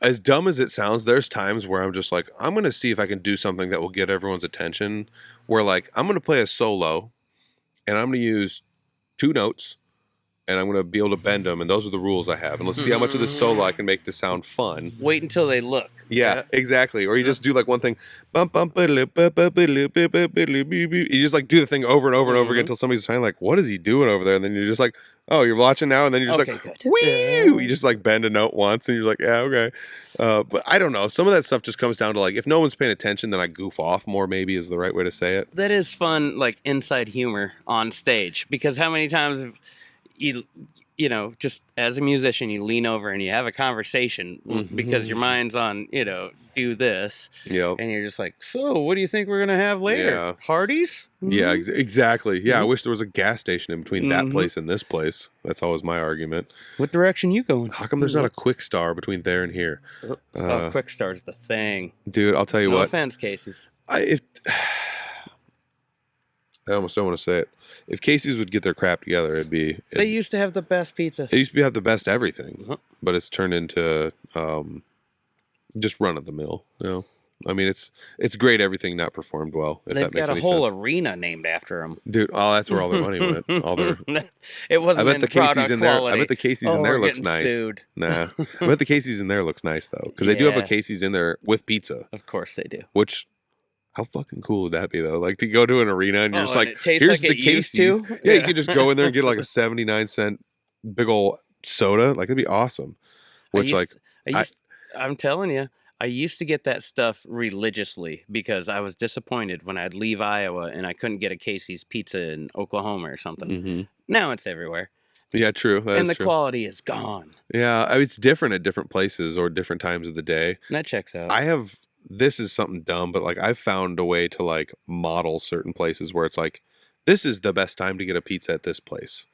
as dumb as it sounds, there's times where I'm just like, I'm going to see if I can do something that will get everyone's attention where like, I'm going to play a solo and I'm going to use 2 notes and I'm going to be able to bend them, and those are the rules I have. And let's see how much of this solo I can make to sound fun. Wait until they look. Yeah, exactly. Or you just do like one thing. You just like do the thing over and over and over again until somebody's trying like, what is he doing over there? And then you're just like, oh, you're watching now, and then you're just like, wee! You just like bend a note once, and you're like, yeah, okay. But I don't know. Some of that stuff just comes down to like, if no one's paying attention, then I goof off more. Maybe is the right way to say it. That is fun, like inside humor on stage, because how many times have you know, just as a musician, you lean over and you have a conversation because your mind's on, you know, do this. Yep. And you're just like, so what do you think we're going to have later? Yeah. Hardee's? Yeah, exactly. Yeah, I wish there was a gas station in between that place and this place. That's always my argument. What direction you going? How come there's not a Quick Star between there and here? Quick Star's the thing. Dude, I'll tell you no what. No offense, Casey's. I almost don't want to say it. If Casey's would get their crap together, they used to have the best pizza. It used to have the best everything, but it's turned into just run of the mill. You know, I mean, it's great. Everything not performed well. If They've that makes got a any whole sense. Arena named after them, dude. Oh, that's where all their money went. All their. It wasn't. I bet the Casey's in there. I bet the Casey's in there looks nice. Sued. Nah, I bet the Casey's in there looks nice though, because they do have a Casey's in there with pizza. Of course they do. Which. How fucking cool would that be, though? Like, to go to an arena and you're just like, here's the Casey's. Yeah, you could just go in there and get like a 79-cent big old soda. Like, it'd be awesome. Which, I'm telling you, I used to get that stuff religiously because I was disappointed when I'd leave Iowa and I couldn't get a Casey's pizza in Oklahoma or something. Now it's everywhere. Yeah, true. And the quality is gone. Yeah, I mean, it's different at different places or different times of the day. And that checks out. This is something dumb, but like I've found a way to like model certain places where it's like, this is the best time to get a pizza at this place.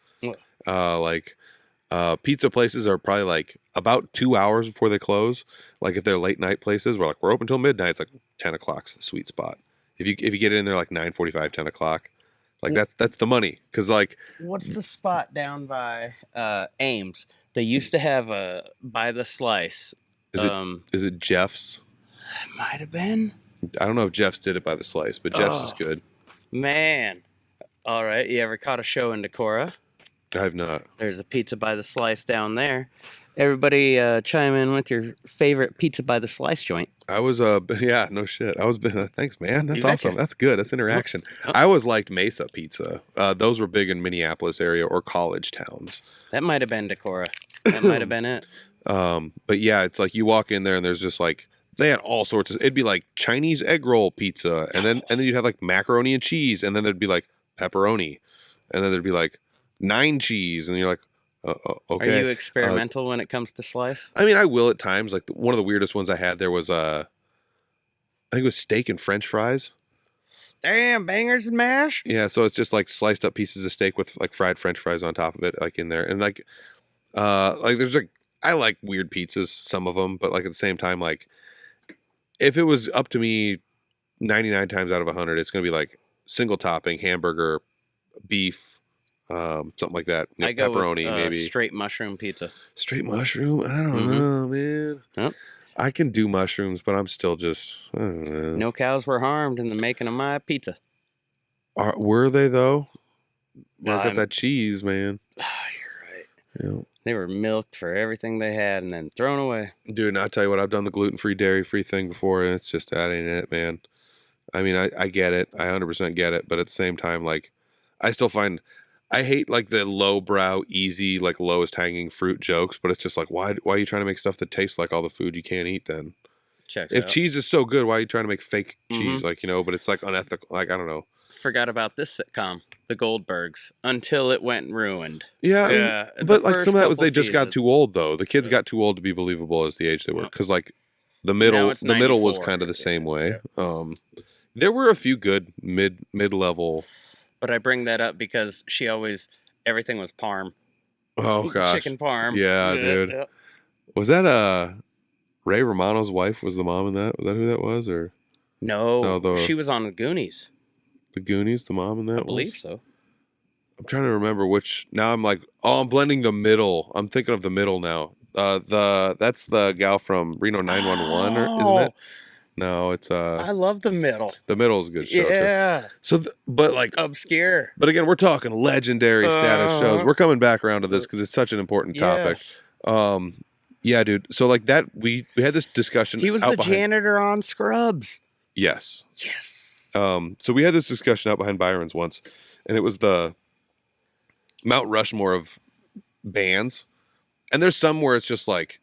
Pizza places are probably like about 2 hours before they close. Like if they're late night places, we're open till midnight. It's like 10 o'clock's the sweet spot. If you get in there like 9:45, 10 o'clock, like that's the money. Cause like, what's the spot down by Ames? They used to have a by the slice. Is it Jeff's? It might have been. I don't know if Jeff's did it by the slice, but Jeff's is good. Man. All right. You ever caught a show in Decorah? I've not. There's a pizza by the slice down there. Everybody chime in with your favorite pizza by the slice joint. I was, yeah, no shit. Thanks, man. That's awesome. That's good. That's interaction. Oh. I always liked Mesa Pizza. Those were big in Minneapolis area or college towns. That might have been Decorah. That might have been it. But yeah, it's like you walk in there and there's just like, they had all sorts of, it'd be like Chinese egg roll pizza. And then you'd have like macaroni and cheese. And then there'd be like pepperoni. And then there'd be like 9 cheese. And you're like, okay. Are you experimental when it comes to slice? I mean, I will at times. Like one of the weirdest ones I had there was, I think it was steak and French fries. Damn, bangers and mash. Yeah. So it's just like sliced up pieces of steak with like fried French fries on top of it, like in there. And like there's like, I like weird pizzas, some of them, but like at the same time, like, if it was up to me 99 times out of 100, it's going to be like single topping, hamburger, beef, something like that. I go pepperoni, with, maybe. Straight mushroom pizza. Straight mushroom? I don't know, man. Yep. I can do mushrooms, but I'm still just, I don't know. No cows were harmed in the making of my pizza. Were they, though? I got that cheese, man. You're right. Yeah. They were milked for everything they had and then thrown away. Dude, and I'll tell you what, I've done the gluten-free, dairy-free thing before, and it's just, that ain't it, man. I mean, I get it. I 100% get it. But at the same time, like, I still find, I hate, like, the lowbrow, easy, like, lowest-hanging fruit jokes, but it's just like, why are you trying to make stuff that tastes like all the food you can't eat then? If cheese is so good, why are you trying to make fake cheese? Like, you know, but it's, like, unethical. Like, I don't know. Forgot about this sitcom, The Goldbergs, until it went ruined. Yeah, I mean, but like some of that was they just got too old though. The kids got too old to be believable as the age they were, because like the middle was kind of the same way. There were a few good mid-level. But I bring that up because everything was parm. Oh gosh, chicken parm. Yeah, dude. Was that Ray Romano's wife? Was the mom in that? Was that who that was? Or no, she was on the Goonies. The Goonies, the mom in that? I believe so. I'm trying to remember which. Now I'm like, I'm blending the middle. I'm thinking of the middle now. That's the gal from Reno 911, isn't it? No, it's I love the middle. the middle is a good show. Yeah. So, but like Obscure. But again, we're talking legendary status shows. We're coming back around to this because it's such an important topic. Yes. Yeah, dude. So like that, we had this discussion. He was out the behind, janitor on Scrubs. Yes. Yes. So we had this discussion out behind Byron's once, and it was the Mount Rushmore of bands. And there's some where it's just like,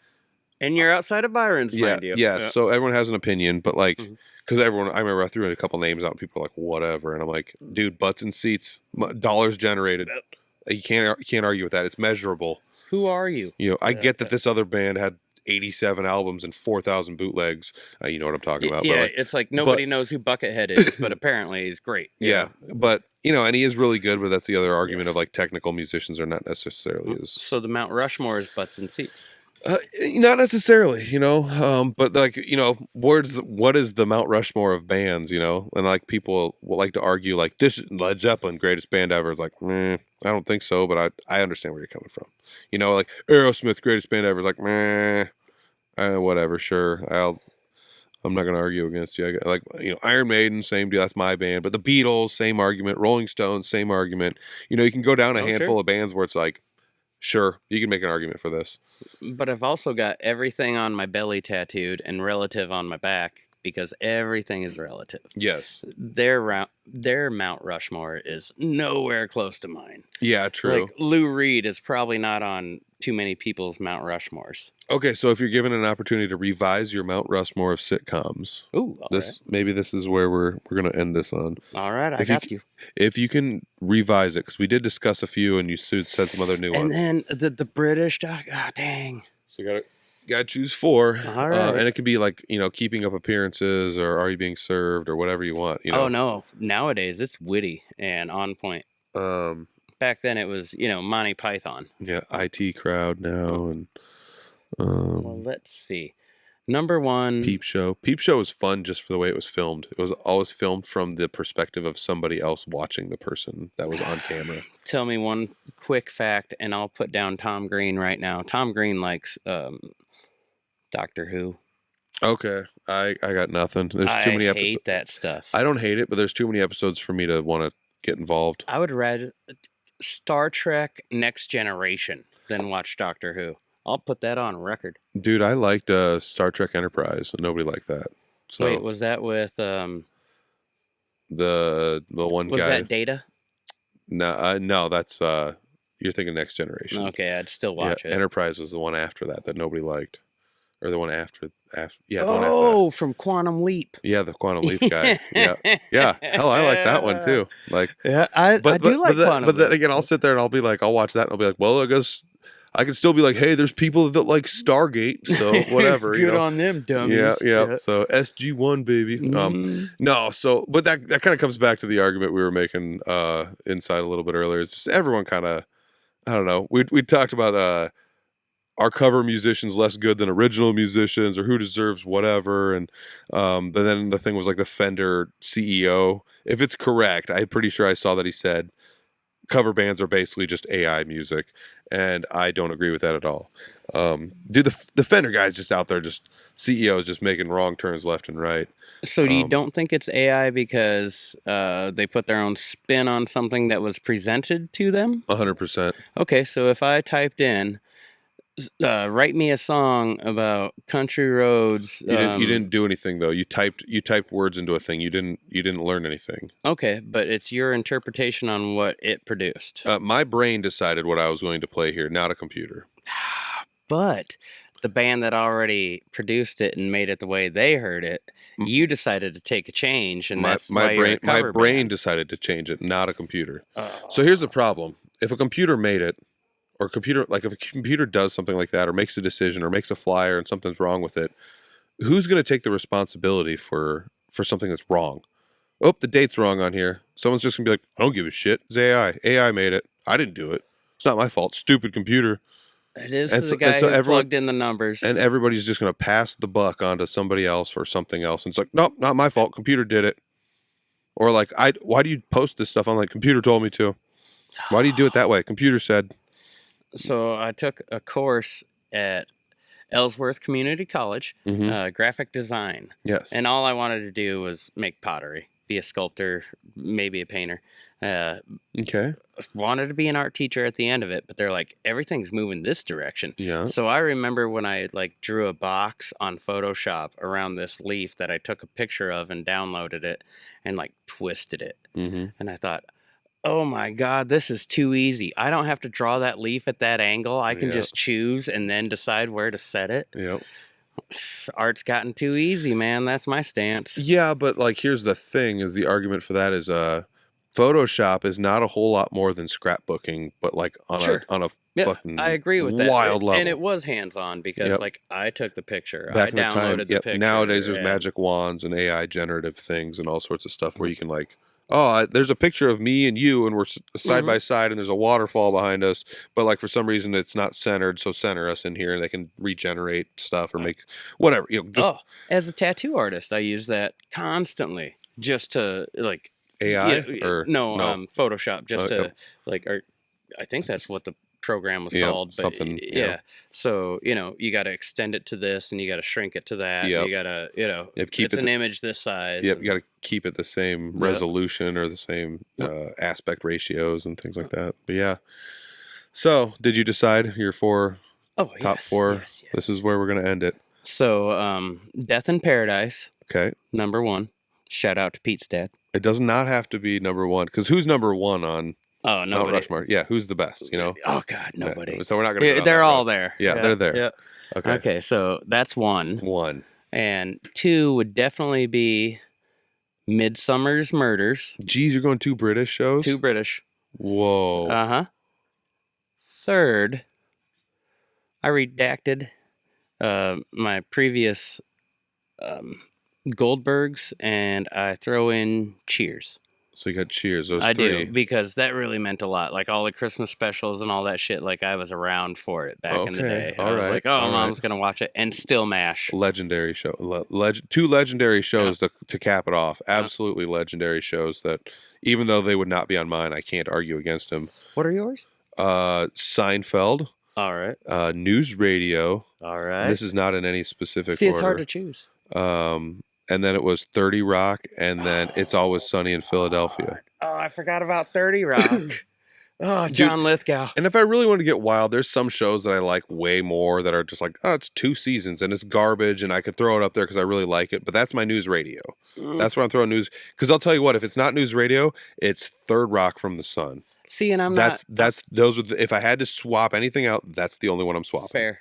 And you're outside of Byron's, mind you. yes. Yeah. So everyone has an opinion, but like, because I remember I threw in a couple names out, and people were like, whatever, and I'm like, dude, butts and seats, dollars generated. You can't argue with that. It's measurable. Who are you? You know, I get that this other band had 87 albums and 4,000 bootlegs. You know what I'm talking about. Yeah, but like, it's like nobody knows who Buckethead is, but apparently he's great. Yeah, but you know, and he is really good. But that's the other argument of like technical musicians are not necessarily as. So the Mount Rushmore is butts and seats. Not necessarily, you know, but like, you know, what is the Mount Rushmore of bands, you know, and like people will like to argue like this is Led Zeppelin, greatest band ever. It's like, I don't think so, but I understand where you're coming from, you know, like Aerosmith, greatest band ever. It's like, whatever, sure, I'm not gonna argue against you. Like, you know, Iron Maiden, same deal, that's my band. But the Beatles, same argument. Rolling Stones, same argument. You know, you can go down a handful of bands where it's like, sure, you can make an argument for this. But I've also got everything on my belly tattooed and relative on my back because everything is relative. Yes. Their Mount Rushmore is nowhere close to mine. Yeah, true. Like Lou Reed is probably not on too many people's Mount Rushmores. Okay, so if you're given an opportunity to revise your Mount Rushmore of sitcoms, maybe this is where we're going to end this on. All right, I got you. If you can revise it, because we did discuss a few, and you said some other new ones. And then the British doc. Oh, dang. So you got to choose 4. All right. And it could be like, you know, keeping up appearances, or are you being served, or whatever you want. You know? Oh no! Nowadays it's witty and on point. Back then it was, you know, Monty Python. Yeah, IT Crowd now, and. Well, let's see. Number 1. Peep Show. Peep Show was fun just for the way it was filmed. It was always filmed from the perspective of somebody else watching the person that was on camera. Tell me one quick fact, and I'll put down Tom Green right now. Tom Green likes Doctor Who. Okay, I got nothing. There's too many episodes. I hate that stuff. I don't hate it, but there's too many episodes for me to want to get involved. I would rather Star Trek Next Generation than watch Doctor Who. I'll put that on record. Dude, I liked Star Trek Enterprise. Nobody liked that. So wait, was that with the one guy? Was that Data? No, that's you're thinking Next Generation. Okay, I'd still watch it. Enterprise was the one after that nobody liked, or the one after. Yeah. The one after that. From Quantum Leap. Yeah, the Quantum Leap guy. Yeah. Hell, I like that one too. Like, yeah, I do like Quantum Leap. But then again, I'll sit there and I'll be like, I'll watch that and I'll be like, well, I guess I can still be like, hey, there's people that like Stargate, so whatever. Good on them, dummies. Yeah. So SG-1, baby. No, so but that kind of comes back to the argument we were making inside a little bit earlier. It's just everyone kind of, I don't know. We talked about are cover musicians less good than original musicians, or who deserves whatever, and but then the thing was like the Fender CEO. If it's correct, I'm pretty sure I saw that he said cover bands are basically just AI music. And I don't agree with that at all. Dude, the Fender guy's just out there, just CEOs just making wrong turns left and right. So you don't think it's AI because they put their own spin on something that was presented to them? 100%. Okay, so if I typed in, write me a song about country roads. You didn't do anything though. You typed words into a thing. You didn't learn anything. Okay, but it's your interpretation on what it produced. My brain decided what I was going to play here, not a computer. But the band that already produced it and made it the way they heard it, you decided to take a change, and that's why you're a cover brain band. decided to change it, not a computer. So here's the problem: if a computer made it. Or if a computer does something like that, or makes a decision, or makes a flyer, and something's wrong with it, who's going to take the responsibility for something that's wrong? Oh, the date's wrong on here. Someone's just going to be like, I don't give a shit. It's AI. AI made it. I didn't do it. It's not my fault. Stupid computer. It is the guy who plugged in the numbers. And everybody's just going to pass the buck onto somebody else or something else. And it's like, nope, not my fault. Computer did it. Or like, why do you post this stuff on like, computer told me to? Why do you do it that way? Computer said. So I took a course at Ellsworth Community College, Mm-hmm. graphic design. Yes. And all I wanted to do was make pottery, be a sculptor, maybe a painter. Okay. Wanted to be an art teacher at the end of it, but they're like, everything's moving this direction. Yeah. So I remember when I like drew a box on Photoshop around this leaf that I took a picture of and downloaded it and like twisted it. Mm-hmm. And I thought, oh my God, this is too easy. I don't have to draw that leaf at that angle. I can just choose and then decide where to set it. Yep. Art's gotten too easy, man. That's my stance. Yeah, but like here's the thing: is the argument for that is Photoshop is not a whole lot more than scrapbooking, but like on a fucking I agree with that. wild level. And it was hands-on because like I took the picture, Back I downloaded the picture. Nowadays there's magic wands and AI generative things and all sorts of stuff where you can like, there's a picture of me and you and we're side by side and there's a waterfall behind us, but like for some reason it's not centered, so center us in here and they can regenerate stuff or make whatever. As a tattoo artist, I use that constantly just to like AI no, Photoshop, just to like, or I think that's what the program was called. But something. So you got to extend it to this, and you got to shrink it to that. Yep. You got to keep it's an image this size. Yep, you got to keep it the same resolution or the same aspect ratios and things like that. But yeah. So did you decide your top four? Yes. This is where we're gonna end it. So Death in Paradise. Okay. Number 1. Shout out to Pete's dad. It does not have to be number 1 because who's number 1 on Mount Rushmore? Yeah, who's the best? Oh God, nobody. Yeah, so we're not gonna. Yeah, they're all there. Yeah, they're there. Yeah. Okay, so that's 1. 1 and 2 would definitely be Midsummer's Murders. Geez, you're going 2 British shows. 2 British. Whoa. 3rd, I redacted my previous Goldbergs, and I throw in Cheers. So you got Cheers. Those I 3. do, because that really meant a lot. Like all the Christmas specials and all that shit. Like I was around for it back in the day. I was like, Mom's gonna watch it, and still MASH. Legendary show. 2 legendary shows to cap it off. Absolutely legendary shows that, even though they would not be on mine, I can't argue against them. What are yours? Seinfeld. All right. News Radio. All right. This is not in any specific order. See, it's hard to choose. And then it was 30 Rock, and then It's Always Sunny in Philadelphia. Oh, I forgot about 30 Rock. John Lithgow. And if I really want to get wild, there's some shows that I like way more that are just like, it's 2 seasons and it's garbage, and I could throw it up there because I really like it. But that's my News Radio. That's where I'm throwing news. Because I'll tell you what, if it's not News Radio, it's Third Rock from the Sun. See, and those are if I had to swap anything out, that's the only one I'm swapping. Fair.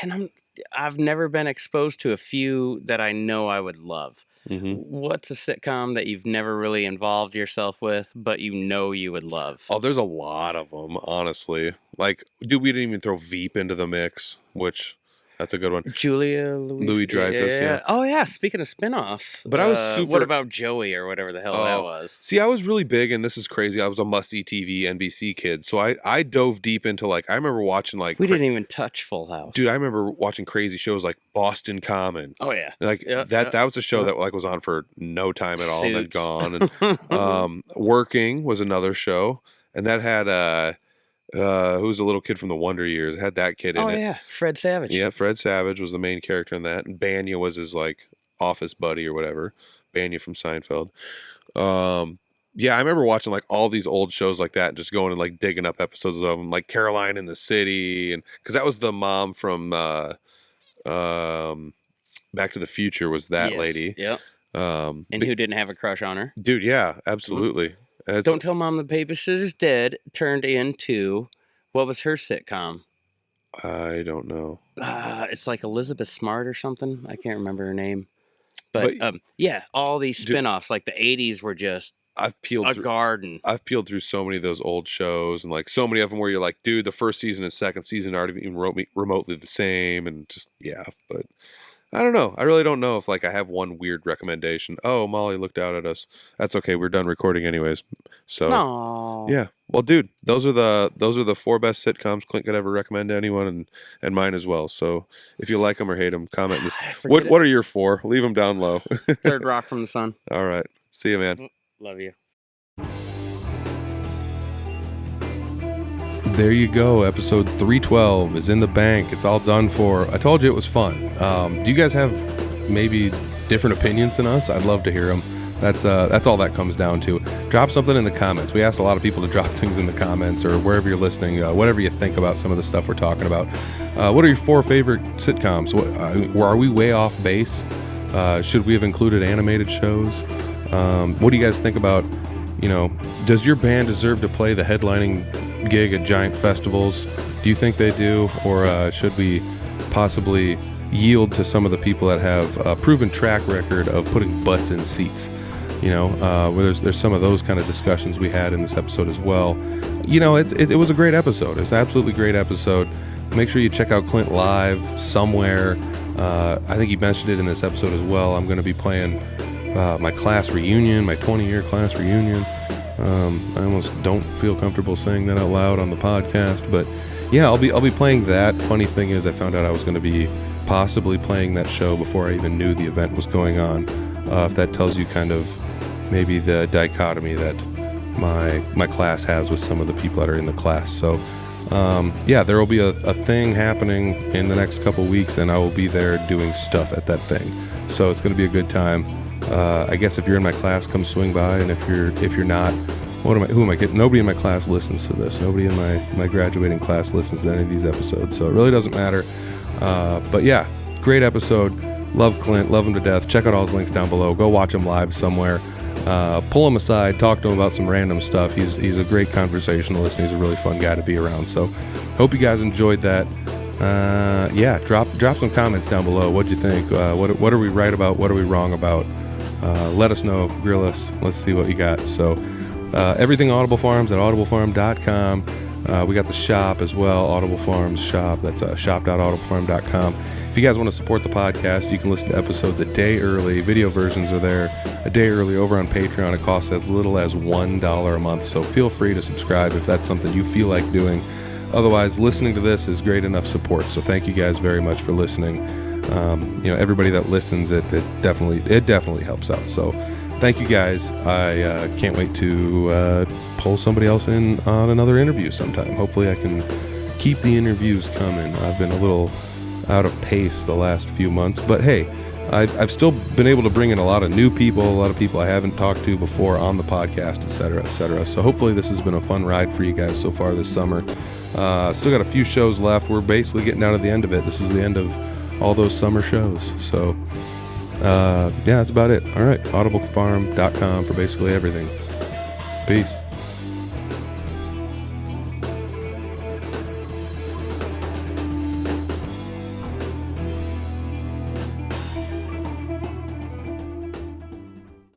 And I've never been exposed to a few that I know I would love. Mm-hmm. What's a sitcom that you've never really involved yourself with, but you would love? Oh, there's a lot of them, honestly. Like, dude, we didn't even throw Veep into the mix, which that's a good one. Julia Louis Dreyfus. Yeah. Oh yeah. Speaking of spinoffs, but I was super. What about Joey or whatever the hell that was? See, I was really big, and this is crazy. I was a must-see TV NBC kid, so I dove deep into I remember watching we didn't even touch Full House, dude. I remember watching crazy shows like Boston Common. Oh yeah, that was a show that was on for no time at all, and then gone. And Working was another show, and that had who's a little kid from the Wonder Years. It had that kid in it. Oh yeah, Fred Savage. Yeah, Fred Savage was the main character in that, and Banya was his office buddy or whatever. Banya from Seinfeld. Yeah, I remember watching all these old shows like that, and just going and digging up episodes of them, like Caroline in the City, and because that was the mom from Back to the Future was that lady. Yep. And who didn't have a crush on her? Dude, yeah, absolutely. Don't Tell Mom the Babysitter's Dead turned into, what was her sitcom? I don't know. It's like Elizabeth Smart or something. I can't remember her name. But yeah, all these spinoffs, like the 80s were just garden. I've peeled through so many of those old shows, and so many of them where you're like, dude, the first season and second season aren't even remotely the same, and just, but I don't know. I really don't know if I have one weird recommendation. Oh, Molly looked out at us. That's okay. We're done recording anyways. So yeah. Well, dude, those are the 4 best sitcoms Clint could ever recommend to anyone, and mine as well. So if you like them or hate them, comment this. What are your 4? Leave them down low. Third Rock from the Sun. All right. See you, man. Love you. there you go. Episode 312 is in the bank. It's all done for. I told you it was fun. Do you guys have maybe different opinions than us? I'd love to hear them. That's all that comes down to. Drop something in the comments. We asked a lot of people to drop things in the comments or wherever you're listening, whatever you think about some of the stuff we're talking about. What are your 4 favorite sitcoms? Are we way off base? Should we have included animated shows? What do you guys think about, does your band deserve to play the headlining gig at giant festivals? Do you think they do? Or should we possibly yield to some of the people that have a proven track record of putting butts in seats? Where there's some of those kind of discussions we had in this episode as well. It was a great episode. It's an absolutely great episode. Make sure you check out Clint live somewhere. I think he mentioned it in this episode as well. I'm going to be playing my class reunion, my 20-year class reunion. I almost don't feel comfortable saying that out loud on the podcast, but yeah, I'll be playing that. Funny thing is, I found out I was going to be possibly playing that show before I even knew the event was going on. If that tells you kind of maybe the dichotomy that my class has with some of the people that are in the class. So there will be a thing happening in the next couple weeks, and I will be there doing stuff at that thing. So it's going to be a good time. I guess if you're in my class, come swing by, and if you're not, who am I kidding? Nobody in my class listens to this. Nobody in my graduating class listens to any of these episodes, so it really doesn't matter. But yeah, great episode. Love Clint, love him to death. Check out all his links down below. Go watch him live somewhere. Pull him aside, talk to him about some random stuff. He's a great conversationalist, and he's a really fun guy to be around. So hope you guys enjoyed that. Drop some comments down below. What'd you think? What are we right about? What are we wrong about? Let us know, grill us. Let's see what you got. So everything Audible Farms at audiblefarm.com. We got the shop as well, Audible Farms shop. That's shop.audiblefarm.com. If you guys want to support the podcast, you can listen to episodes a day early. Video versions are there a day early over on Patreon. It costs as little as $1 a month, so feel free to subscribe if that's something you feel like doing. Otherwise, listening to this is great enough support, so thank you guys very much for listening. Everybody that listens, it definitely helps out. So thank you guys. I can't wait to pull somebody else in on another interview sometime. Hopefully I can keep the interviews coming. I've been a little out of pace the last few months, but hey, I've still been able to bring in a lot of new people, a lot of people I haven't talked to before on the podcast, etc., etc. So hopefully this has been a fun ride for you guys so far this summer. Still got a few shows left. We're basically getting down to the end of it. This is the end of all those summer shows. So that's about it. All right, audiblefarm.com for basically everything. Peace.